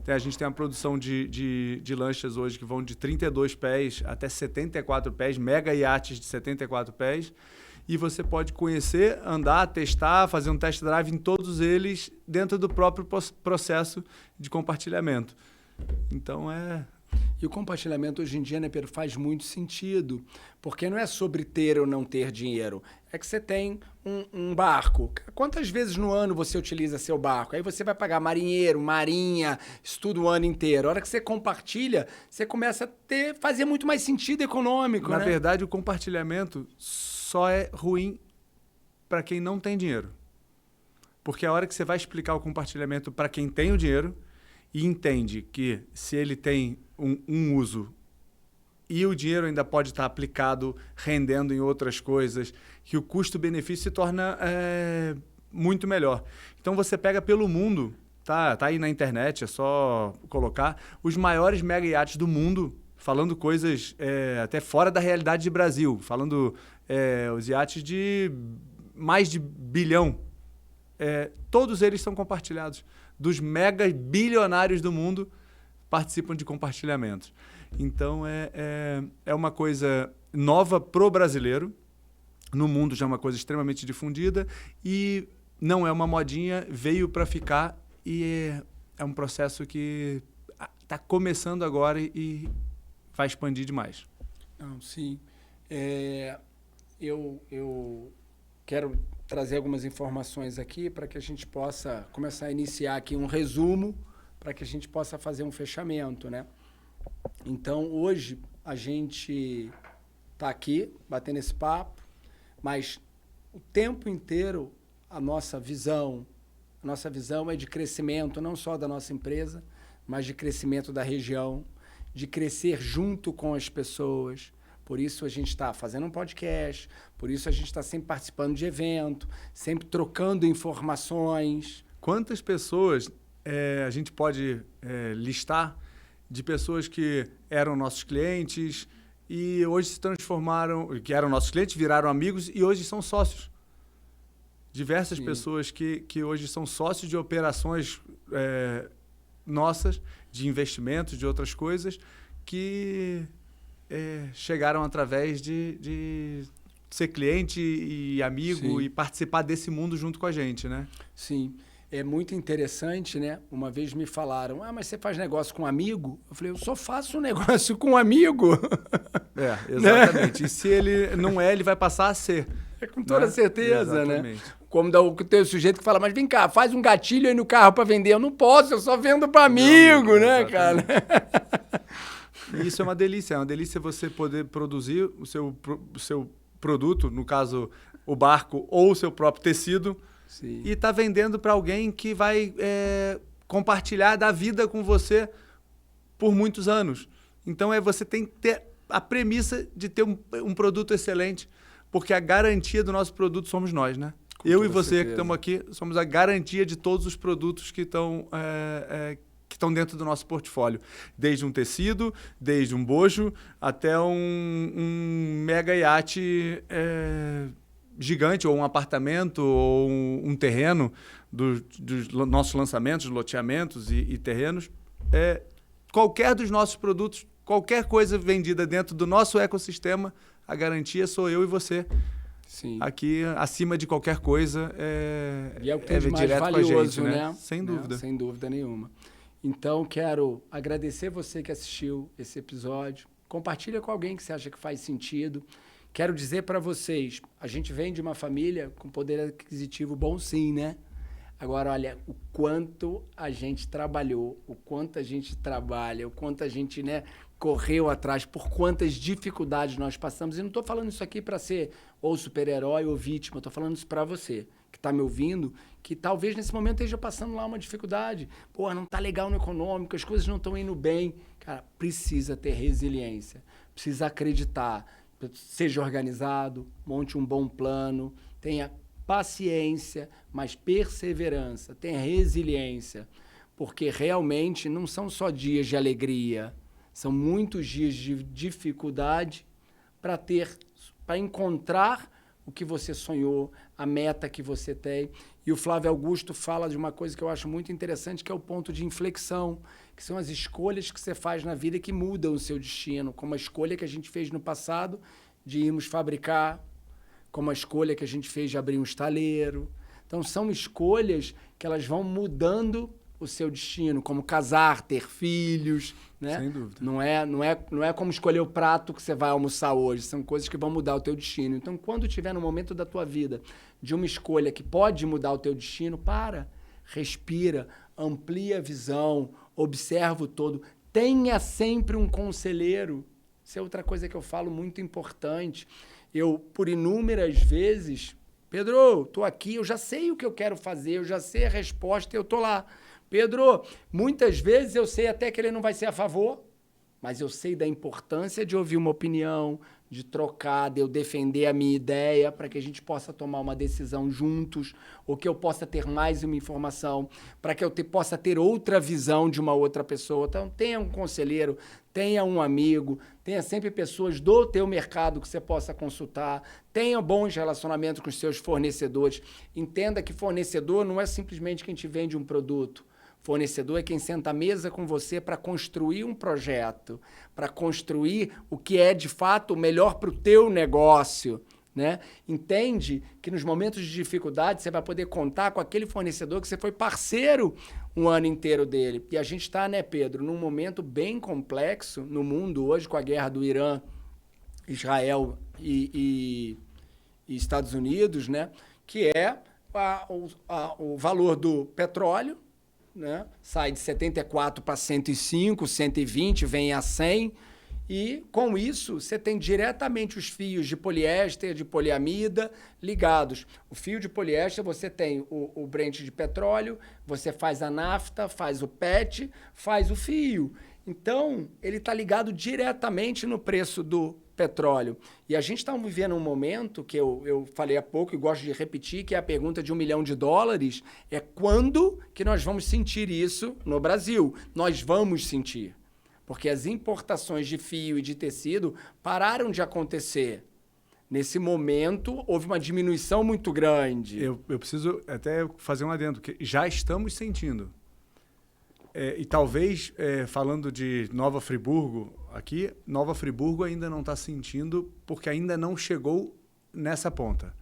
Speaker 2: A gente tem uma produção de lanchas hoje que vão de 32 pés até 74 pés, mega iates de 74 pés. E você pode conhecer, andar, testar, fazer um test drive em todos eles dentro do próprio processo de compartilhamento. Então
Speaker 1: E o compartilhamento hoje em dia, né, Pedro, faz muito sentido, porque não é sobre ter ou não ter dinheiro. É que você tem um barco. Quantas vezes no ano você utiliza seu barco? Aí você vai pagar marinheiro, marinha, estuda o ano inteiro. A hora que você compartilha, você começa a fazer muito mais sentido econômico,
Speaker 2: Na
Speaker 1: né?
Speaker 2: verdade, o compartilhamento só é ruim para quem não tem dinheiro. Porque a hora que você vai explicar o compartilhamento para quem tem o dinheiro e entende que se ele tem um uso e o dinheiro ainda pode estar aplicado, rendendo em outras coisas, que o custo-benefício se torna muito melhor. Então você pega pelo mundo, tá aí na internet, é só colocar, os maiores mega iates do mundo, falando coisas até fora da realidade de Brasil, falando os iates de mais de bilhão. Todos eles são compartilhados. Dos mega bilionários do mundo participam de compartilhamentos. Então, é uma coisa nova pro brasileiro. No mundo já é uma coisa extremamente difundida e não é uma modinha, veio para ficar e é um processo que está começando agora e vai expandir demais.
Speaker 1: Não, sim. Eu quero trazer algumas informações aqui para que a gente possa começar a iniciar aqui um resumo para que a gente possa fazer um fechamento, né? Então, hoje, a gente está aqui batendo esse papo, mas o tempo inteiro a nossa visão é de crescimento, não só da nossa empresa, mas de crescimento da região, de crescer junto com as pessoas. Por isso a gente está fazendo um podcast, por isso a gente está sempre participando de evento, sempre trocando informações.
Speaker 2: Quantas pessoas a gente pode listar de pessoas que eram nossos clientes e hoje se transformaram, que eram nossos clientes, viraram amigos e hoje são sócios. Diversas
Speaker 1: Sim.
Speaker 2: pessoas que hoje são sócios de operações nossas, de investimentos, de outras coisas, que chegaram através de ser cliente e amigo. Sim. E participar desse mundo junto com a gente, né?
Speaker 1: Sim. É muito interessante, né? Uma vez me falaram, mas você faz negócio com um amigo? Eu falei, eu só faço negócio com um amigo.
Speaker 2: Exatamente. Né? E se ele não ele vai passar a ser.
Speaker 1: Com toda certeza,
Speaker 2: exatamente.
Speaker 1: Né? Como tem o sujeito que fala, mas vem cá, faz um gatilho aí no carro para vender. Eu não posso, eu só vendo para amigo, né, exatamente. Cara?
Speaker 2: E isso é uma delícia você poder produzir o seu produto, no caso, o barco ou o seu próprio tecido, sim. E tá vendendo para alguém que vai compartilhar da vida com você por muitos anos. Então, você tem que ter a premissa de ter um produto excelente, porque a garantia do nosso produto somos nós, né? Eu e você certeza. Que estamos aqui, somos a garantia de todos os produtos que estão dentro do nosso portfólio. Desde um tecido, desde um bojo, até um mega iate gigante, ou um apartamento, ou um terreno dos nossos lançamentos, loteamentos e terrenos. Qualquer dos nossos produtos, qualquer coisa vendida dentro do nosso ecossistema, a garantia sou eu e você. Sim. Aqui, acima de qualquer coisa,
Speaker 1: e é o que tem de mais valioso, né?
Speaker 2: Sem dúvida.
Speaker 1: Sem dúvida nenhuma. Então, quero agradecer você que assistiu esse episódio. Compartilha com alguém que você acha que faz sentido. Quero dizer para vocês, a gente vem de uma família com poder aquisitivo bom sim, né? Agora, olha, o quanto a gente trabalhou, o quanto a gente trabalha, o quanto a gente, né, correu atrás, por quantas dificuldades nós passamos. E não estou falando isso aqui para ser ou super-herói ou vítima, estou falando isso para você, que está me ouvindo, que talvez nesse momento esteja passando lá uma dificuldade. Pô, não está legal no econômico, as coisas não estão indo bem. Cara, precisa ter resiliência, precisa acreditar, seja organizado, monte um bom plano, tenha paciência, mas perseverança, tenha resiliência, porque realmente não são só dias de alegria, são muitos dias de dificuldade para encontrar o que você sonhou, a meta que você tem. E o Flávio Augusto fala de uma coisa que eu acho muito interessante, que é o ponto de inflexão, que são as escolhas que você faz na vida que mudam o seu destino, como a escolha que a gente fez no passado de irmos fabricar, como a escolha que a gente fez de abrir um estaleiro. Então, são escolhas que elas vão mudando o seu destino, como casar, ter filhos, né?
Speaker 2: Sem dúvida.
Speaker 1: Não é como escolher o prato que você vai almoçar hoje, são coisas que vão mudar o teu destino. Então, quando tiver no momento da tua vida de uma escolha que pode mudar o teu destino, respira, amplia a visão, observa o todo, tenha sempre um conselheiro. Isso é outra coisa que eu falo muito importante. Eu, por inúmeras vezes, Pedro, estou aqui, eu já sei o que eu quero fazer, eu já sei a resposta e eu estou lá. Pedro, muitas vezes eu sei até que ele não vai ser a favor, mas eu sei da importância de ouvir uma opinião, de trocar, de eu defender a minha ideia para que a gente possa tomar uma decisão juntos, ou que eu possa ter mais uma informação, para que eu possa ter outra visão de uma outra pessoa. Então, tenha um conselheiro, tenha um amigo, tenha sempre pessoas do teu mercado que você possa consultar, tenha bons relacionamentos com os seus fornecedores. Entenda que fornecedor não é simplesmente quem te vende um produto. Fornecedor é quem senta à mesa com você para construir um projeto, para construir o que é, de fato, o melhor para o teu negócio, né? Entende que nos momentos de dificuldade você vai poder contar com aquele fornecedor que você foi parceiro um ano inteiro dele. E a gente está, né, Pedro, num momento bem complexo no mundo hoje, com a guerra do Irã, Israel e Estados Unidos, né? Que é o valor do petróleo, né? Sai de 74 para 105, 120, vem a 100. E, com isso, você tem diretamente os fios de poliéster, de poliamida ligados. O fio de poliéster, você tem o Brent de petróleo, você faz a nafta, faz o PET, faz o fio. Então, ele está ligado diretamente no preço do petróleo. E a gente está vivendo um momento que eu falei há pouco e gosto de repetir, que é a pergunta de $1 milhão, é quando que nós vamos sentir isso no Brasil? Nós vamos sentir. Porque as importações de fio e de tecido pararam de acontecer. Nesse momento, houve uma diminuição muito grande.
Speaker 2: Eu preciso até fazer um adendo, que já estamos sentindo. E talvez, falando de Nova Friburgo aqui, Nova Friburgo ainda não está sentindo porque ainda não chegou nessa ponta.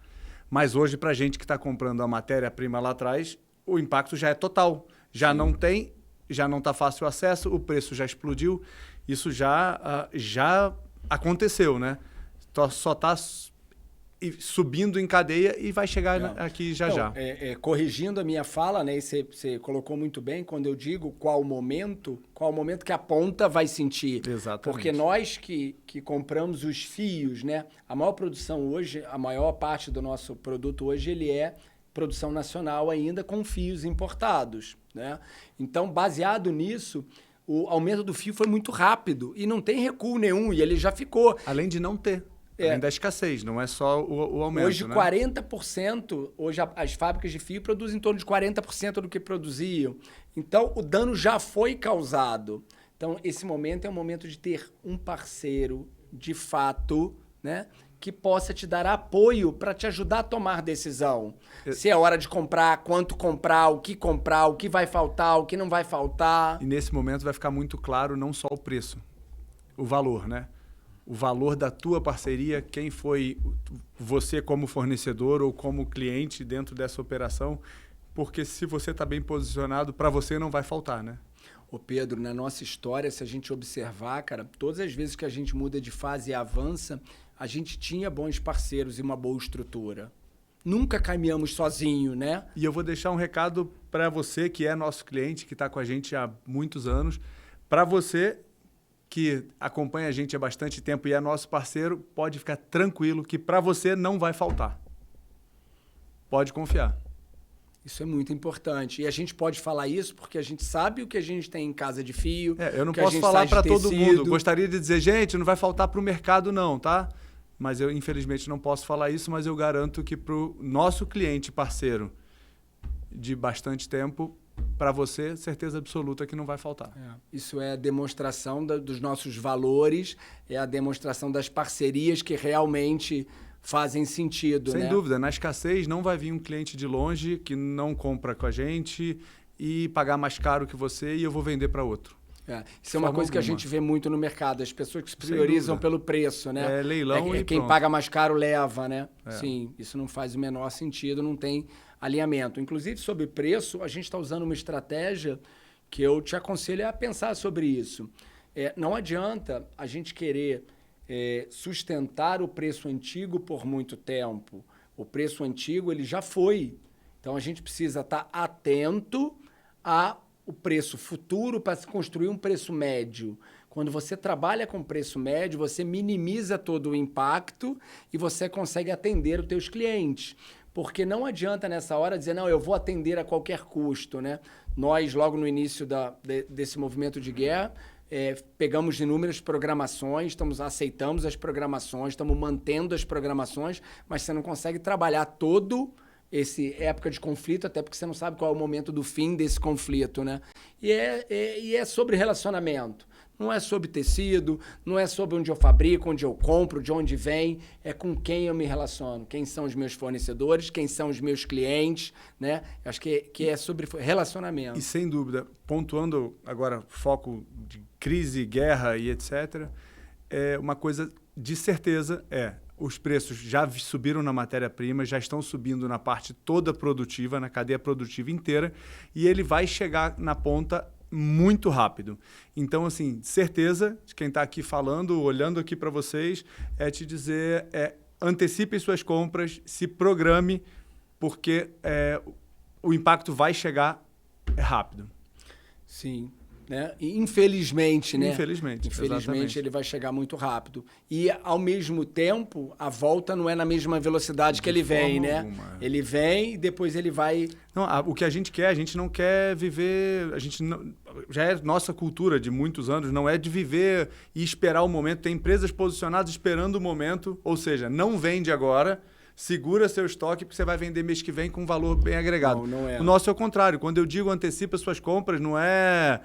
Speaker 2: Mas hoje, para a gente que está comprando a matéria-prima lá atrás, o impacto já é total. Já não tem, já não está fácil o acesso, o preço já explodiu. Isso já aconteceu, né? Só está subindo em cadeia e vai chegar aqui já.
Speaker 1: Corrigindo a minha fala, né? E você colocou muito bem, quando eu digo qual o momento que a ponta vai sentir.
Speaker 2: Exatamente.
Speaker 1: Porque nós que compramos os fios, né? A maior produção hoje, a maior parte do nosso produto hoje, ele é produção nacional ainda com fios importados, né? Então, baseado nisso, o aumento do fio foi muito rápido e não tem recuo nenhum, e ele já ficou.
Speaker 2: Além de não ter. Além da escassez, não é só o aumento.
Speaker 1: Hoje, né? 40%, hoje as fábricas de fio produzem em torno de 40% do que produziam. Então, o dano já foi causado. Então, esse momento é um momento de ter um parceiro, de fato, né, que possa te dar apoio para te ajudar a tomar decisão. Se é hora de comprar, quanto comprar, o que vai faltar, o que não vai faltar.
Speaker 2: E nesse momento vai ficar muito claro não só o preço, o valor, né? O valor da tua parceria, quem foi você como fornecedor ou como cliente dentro dessa operação, porque se você está bem posicionado, para você não vai faltar, né?
Speaker 1: Ô Pedro, na nossa história, se a gente observar, cara, todas as vezes que a gente muda de fase e avança, a gente tinha bons parceiros e uma boa estrutura. nunca caminhamos sozinho, né?
Speaker 2: E eu vou deixar um recado para você que é nosso cliente, que está com a gente há muitos anos. Para você que acompanha a gente há bastante tempo e é nosso parceiro, pode ficar tranquilo que para você não vai faltar. Pode confiar.
Speaker 1: Isso é muito importante. E a gente pode falar isso porque a gente sabe o que a gente tem em casa de fio.
Speaker 2: Eu não posso falar para todo mundo. Gostaria de dizer, gente, não vai faltar para o mercado não, tá? Mas eu, infelizmente, não posso falar isso, mas eu garanto que para o nosso cliente parceiro de bastante tempo, para você, certeza absoluta que não vai faltar.
Speaker 1: Isso é a demonstração dos nossos valores, é a demonstração das parcerias que realmente fazem sentido.
Speaker 2: Sem dúvida. Na escassez, não vai vir um cliente de longe que não compra com a gente e pagar mais caro que você e eu vou vender para outro.
Speaker 1: Isso é uma coisa que a gente vê muito no mercado. As pessoas que se priorizam pelo preço, né?
Speaker 2: É leilão e
Speaker 1: quem
Speaker 2: pronto.
Speaker 1: paga mais caro leva, né? Sim, isso não faz o menor sentido, não tem alinhamento. Inclusive, sobre preço, a gente está usando uma estratégia que eu te aconselho a pensar sobre isso. Não adianta a gente querer sustentar o preço antigo por muito tempo. O preço antigo ele já foi. Então, a gente precisa estar atento ao preço futuro para se construir um preço médio. Quando você trabalha com preço médio, você minimiza todo o impacto e você consegue atender os teus clientes. Porque não adianta nessa hora dizer, não, eu vou atender a qualquer custo, né? Nós, logo no início desse movimento de guerra, pegamos inúmeras programações, aceitamos as programações, estamos mantendo as programações, mas você não consegue trabalhar todo esse época de conflito, até porque você não sabe qual é o momento do fim desse conflito, né? E é sobre relacionamento. Não é sobre tecido, não é sobre onde eu fabrico, onde eu compro, de onde vem, é com quem eu me relaciono, quem são os meus fornecedores, quem são os meus clientes, né? Acho que é sobre relacionamento.
Speaker 2: E sem dúvida, pontuando agora foco de crise, guerra e etc., uma coisa de certeza os preços já subiram na matéria-prima, já estão subindo na parte toda produtiva, na cadeia produtiva inteira, e ele vai chegar na ponta muito rápido. Então, assim, certeza de quem está aqui falando, olhando aqui para vocês, te dizer, antecipe suas compras, se programe, porque o impacto vai chegar rápido.
Speaker 1: Sim. Né? E infelizmente, né?
Speaker 2: Infelizmente,
Speaker 1: ele vai chegar muito rápido. E, ao mesmo tempo, a volta não é na mesma velocidade que ele vem, né? Ele vem e depois ele vai...
Speaker 2: Não, o que a gente não quer viver... Já é nossa cultura de muitos anos, não é de viver e esperar o momento. Tem empresas posicionadas esperando o momento, ou seja, não vende agora, segura seu estoque porque você vai vender mês que vem com um valor bem agregado.
Speaker 1: Não é.
Speaker 2: O nosso é o contrário. Quando eu digo antecipa suas compras, não é...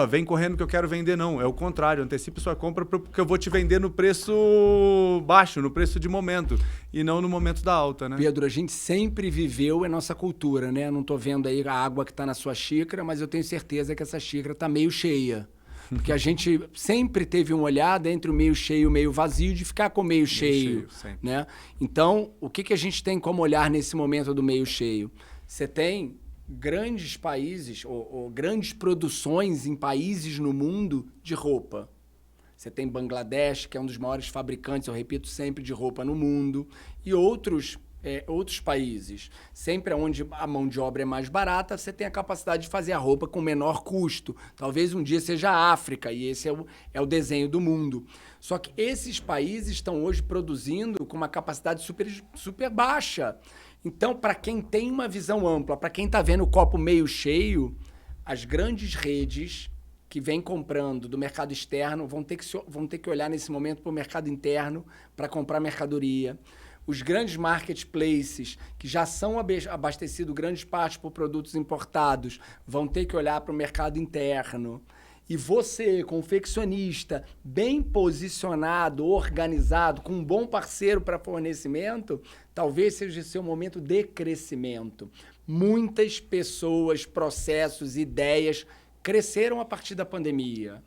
Speaker 2: vem correndo que eu quero vender, não. É o contrário, antecipe sua compra porque eu vou te vender no preço baixo, no preço de momento, e não no momento da alta, né?
Speaker 1: Pedro, a gente sempre viveu a nossa cultura, né? Não estou vendo aí a água que está na sua xícara, mas eu tenho certeza que essa xícara está meio cheia. Porque a gente sempre teve um olhar entre o meio cheio e o meio vazio de ficar com o meio cheio, né? Então, o que a gente tem como olhar nesse momento do meio cheio? Você tem grandes países ou grandes produções em países no mundo de roupa. Você tem Bangladesh, que é um dos maiores fabricantes, eu repito sempre, de roupa no mundo, e outros países. Sempre onde a mão de obra é mais barata, você tem a capacidade de fazer a roupa com menor custo. Talvez um dia seja a África, e esse é o desenho do mundo. Só que esses países estão hoje produzindo com uma capacidade super baixa. Então, para quem tem uma visão ampla, para quem está vendo o copo meio cheio, as grandes redes que vêm comprando do mercado externo vão ter que olhar nesse momento para o mercado interno para comprar mercadoria. Os grandes marketplaces, que já são abastecidos grandes partes por produtos importados, vão ter que olhar para o mercado interno. E você, confeccionista, bem posicionado, organizado, com um bom parceiro para fornecimento, talvez seja o seu momento de crescimento. Muitas pessoas, processos, ideias cresceram a partir da pandemia.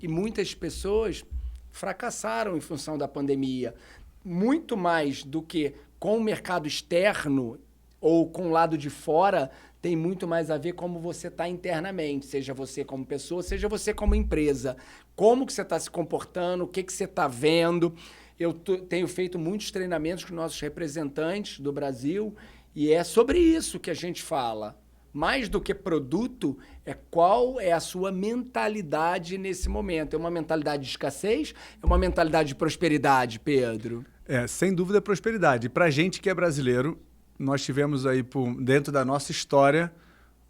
Speaker 1: E muitas pessoas fracassaram em função da pandemia. Muito mais do que com o mercado externo ou com o lado de fora, tem muito mais a ver como você está internamente, seja você como pessoa, seja você como empresa. Como que você está se comportando, o que você está vendo. eu tenho feito muitos treinamentos com nossos representantes do Brasil e é sobre isso que a gente fala. Mais do que produto, é qual é a sua mentalidade nesse momento. É uma mentalidade de escassez? É uma mentalidade de prosperidade, Pedro?
Speaker 2: Sem dúvida, prosperidade. Para a gente que é brasileiro, nós tivemos aí, dentro da nossa história,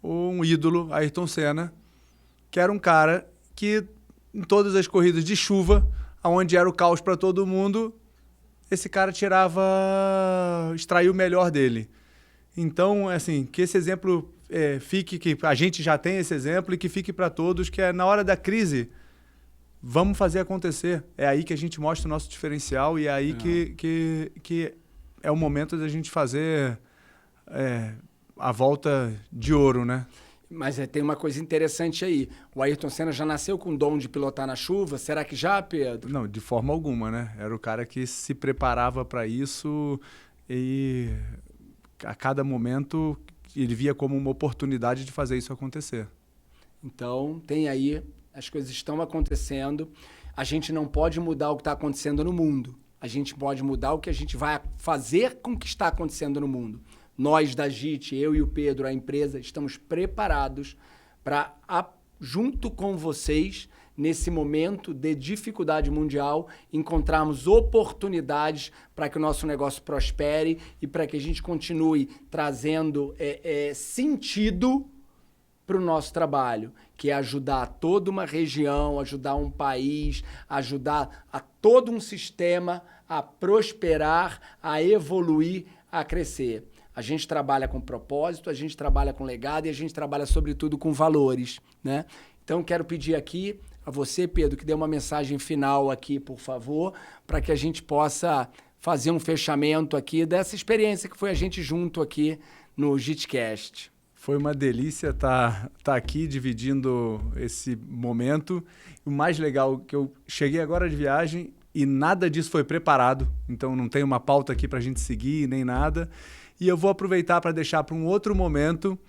Speaker 2: um ídolo, Ayrton Senna, que era um cara que, em todas as corridas de chuva, onde era o caos para todo mundo, esse cara extraía o melhor dele. Então, assim, que esse exemplo fique, que a gente já tem esse exemplo e que fique para todos, que é na hora da crise, vamos fazer acontecer. É aí que a gente mostra o nosso diferencial e é aí que é o momento da gente fazer a volta de ouro, né?
Speaker 1: Mas tem uma coisa interessante aí. O Ayrton Senna já nasceu com o dom de pilotar na chuva? Será que já, Pedro?
Speaker 2: Não, de forma alguma, né? Era o cara que se preparava para isso e a cada momento ele via como uma oportunidade de fazer isso acontecer.
Speaker 1: Então, tem aí, as coisas estão acontecendo. A gente não pode mudar o que está acontecendo no mundo. A gente pode mudar o que a gente vai fazer com o que está acontecendo no mundo. Nós da JIT, eu e o Pedro, a empresa, estamos preparados para, junto com vocês, nesse momento de dificuldade mundial, encontrarmos oportunidades para que o nosso negócio prospere e para que a gente continue trazendo sentido para o nosso trabalho, que é ajudar toda uma região, ajudar um país, ajudar a todo um sistema a prosperar, a evoluir, a crescer. A gente trabalha com propósito, a gente trabalha com legado e a gente trabalha, sobretudo, com valores, né? Então, quero pedir aqui a você, Pedro, que dê uma mensagem final aqui, por favor, para que a gente possa fazer um fechamento aqui dessa experiência que foi a gente junto aqui no JITcast.
Speaker 2: Foi uma delícia estar aqui dividindo esse momento. O mais legal é que eu cheguei agora de viagem e nada disso foi preparado, então não tem uma pauta aqui para a gente seguir nem nada. E eu vou aproveitar para deixar para um outro momento,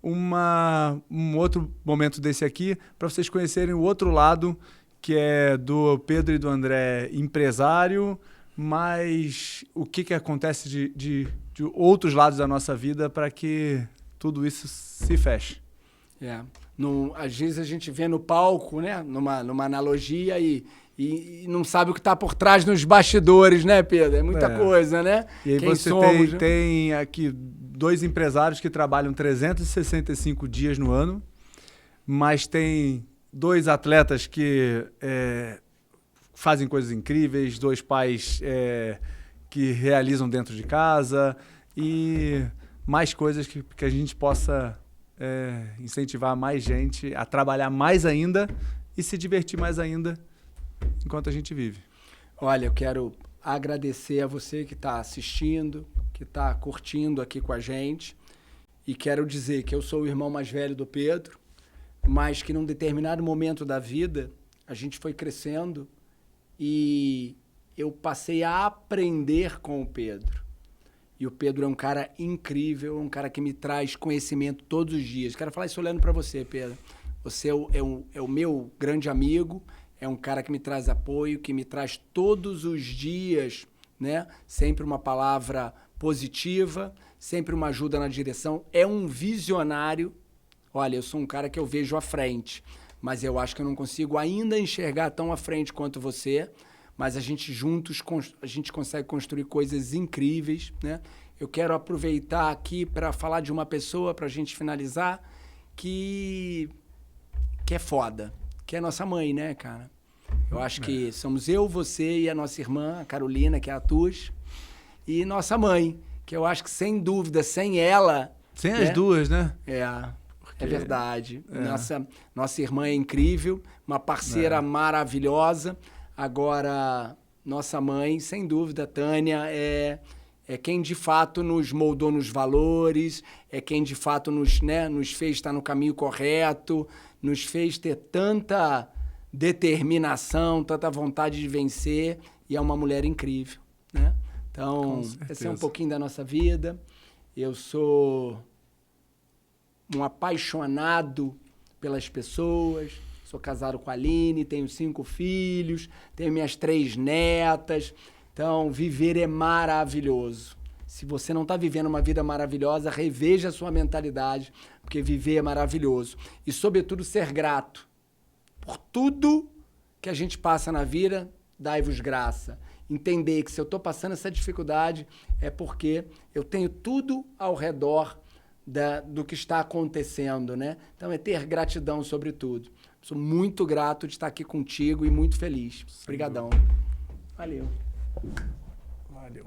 Speaker 2: um outro momento desse aqui, para vocês conhecerem o outro lado, que é do Pedro e do André, empresário, mas o que acontece de outros lados da nossa vida para que tudo isso se feche.
Speaker 1: Às vezes a gente vê no palco, né, numa analogia e não sabe o que está por trás nos bastidores, né, Pedro? É muita coisa, né?
Speaker 2: E aí
Speaker 1: quem
Speaker 2: você
Speaker 1: somos,
Speaker 2: tem aqui 2 empresários que trabalham 365 dias no ano, mas tem 2 atletas que fazem coisas incríveis, 2 pais que realizam dentro de casa e mais coisas que a gente possa incentivar mais gente a trabalhar mais ainda e se divertir mais ainda enquanto a gente vive.
Speaker 1: Olha, eu quero agradecer a você que está assistindo, que está curtindo aqui com a gente e quero dizer que eu sou o irmão mais velho do Pedro, mas que num determinado momento da vida a gente foi crescendo e eu passei a aprender com o Pedro. E o Pedro é um cara incrível, um cara que me traz conhecimento todos os dias. Quero falar isso olhando para você, Pedro. Você é o meu grande amigo, é um cara que me traz apoio, que me traz todos os dias, né? Sempre uma palavra positiva, sempre uma ajuda na direção. É um visionário. Olha, eu sou um cara que eu vejo à frente, mas eu acho que eu não consigo ainda enxergar tão à frente quanto você. Mas a gente juntos, a gente consegue construir coisas incríveis, né? Eu quero aproveitar aqui para falar de uma pessoa, para a gente finalizar, que é foda, que é nossa mãe, né, cara? Eu acho que somos eu, você e a nossa irmã, a Carolina, que é a Tuz, e nossa mãe, que eu acho que, sem dúvida, sem ela...
Speaker 2: Sem as duas, né?
Speaker 1: É verdade. Nossa irmã é incrível, uma parceira maravilhosa. Agora, nossa mãe, sem dúvida, Tânia, é quem de fato nos moldou nos valores, é quem de fato nos fez estar no caminho correto, nos fez ter tanta determinação, tanta vontade de vencer, e é uma mulher incrível, né? Então, esse é um pouquinho da nossa vida. Eu sou um apaixonado pelas pessoas. Sou casado com a Aline, tenho 5 filhos, tenho minhas 3 netas, Então, viver é maravilhoso. Se você não está vivendo uma vida maravilhosa, reveja a sua mentalidade, porque viver é maravilhoso. E, sobretudo, ser grato por tudo que a gente passa na vida, dai-vos graça. Entender que se eu estou passando essa dificuldade é porque eu tenho tudo ao redor do que está acontecendo, né? Então, é ter gratidão sobre tudo. Sou muito grato de estar aqui contigo e muito feliz. Obrigadão. Valeu.
Speaker 2: Valeu.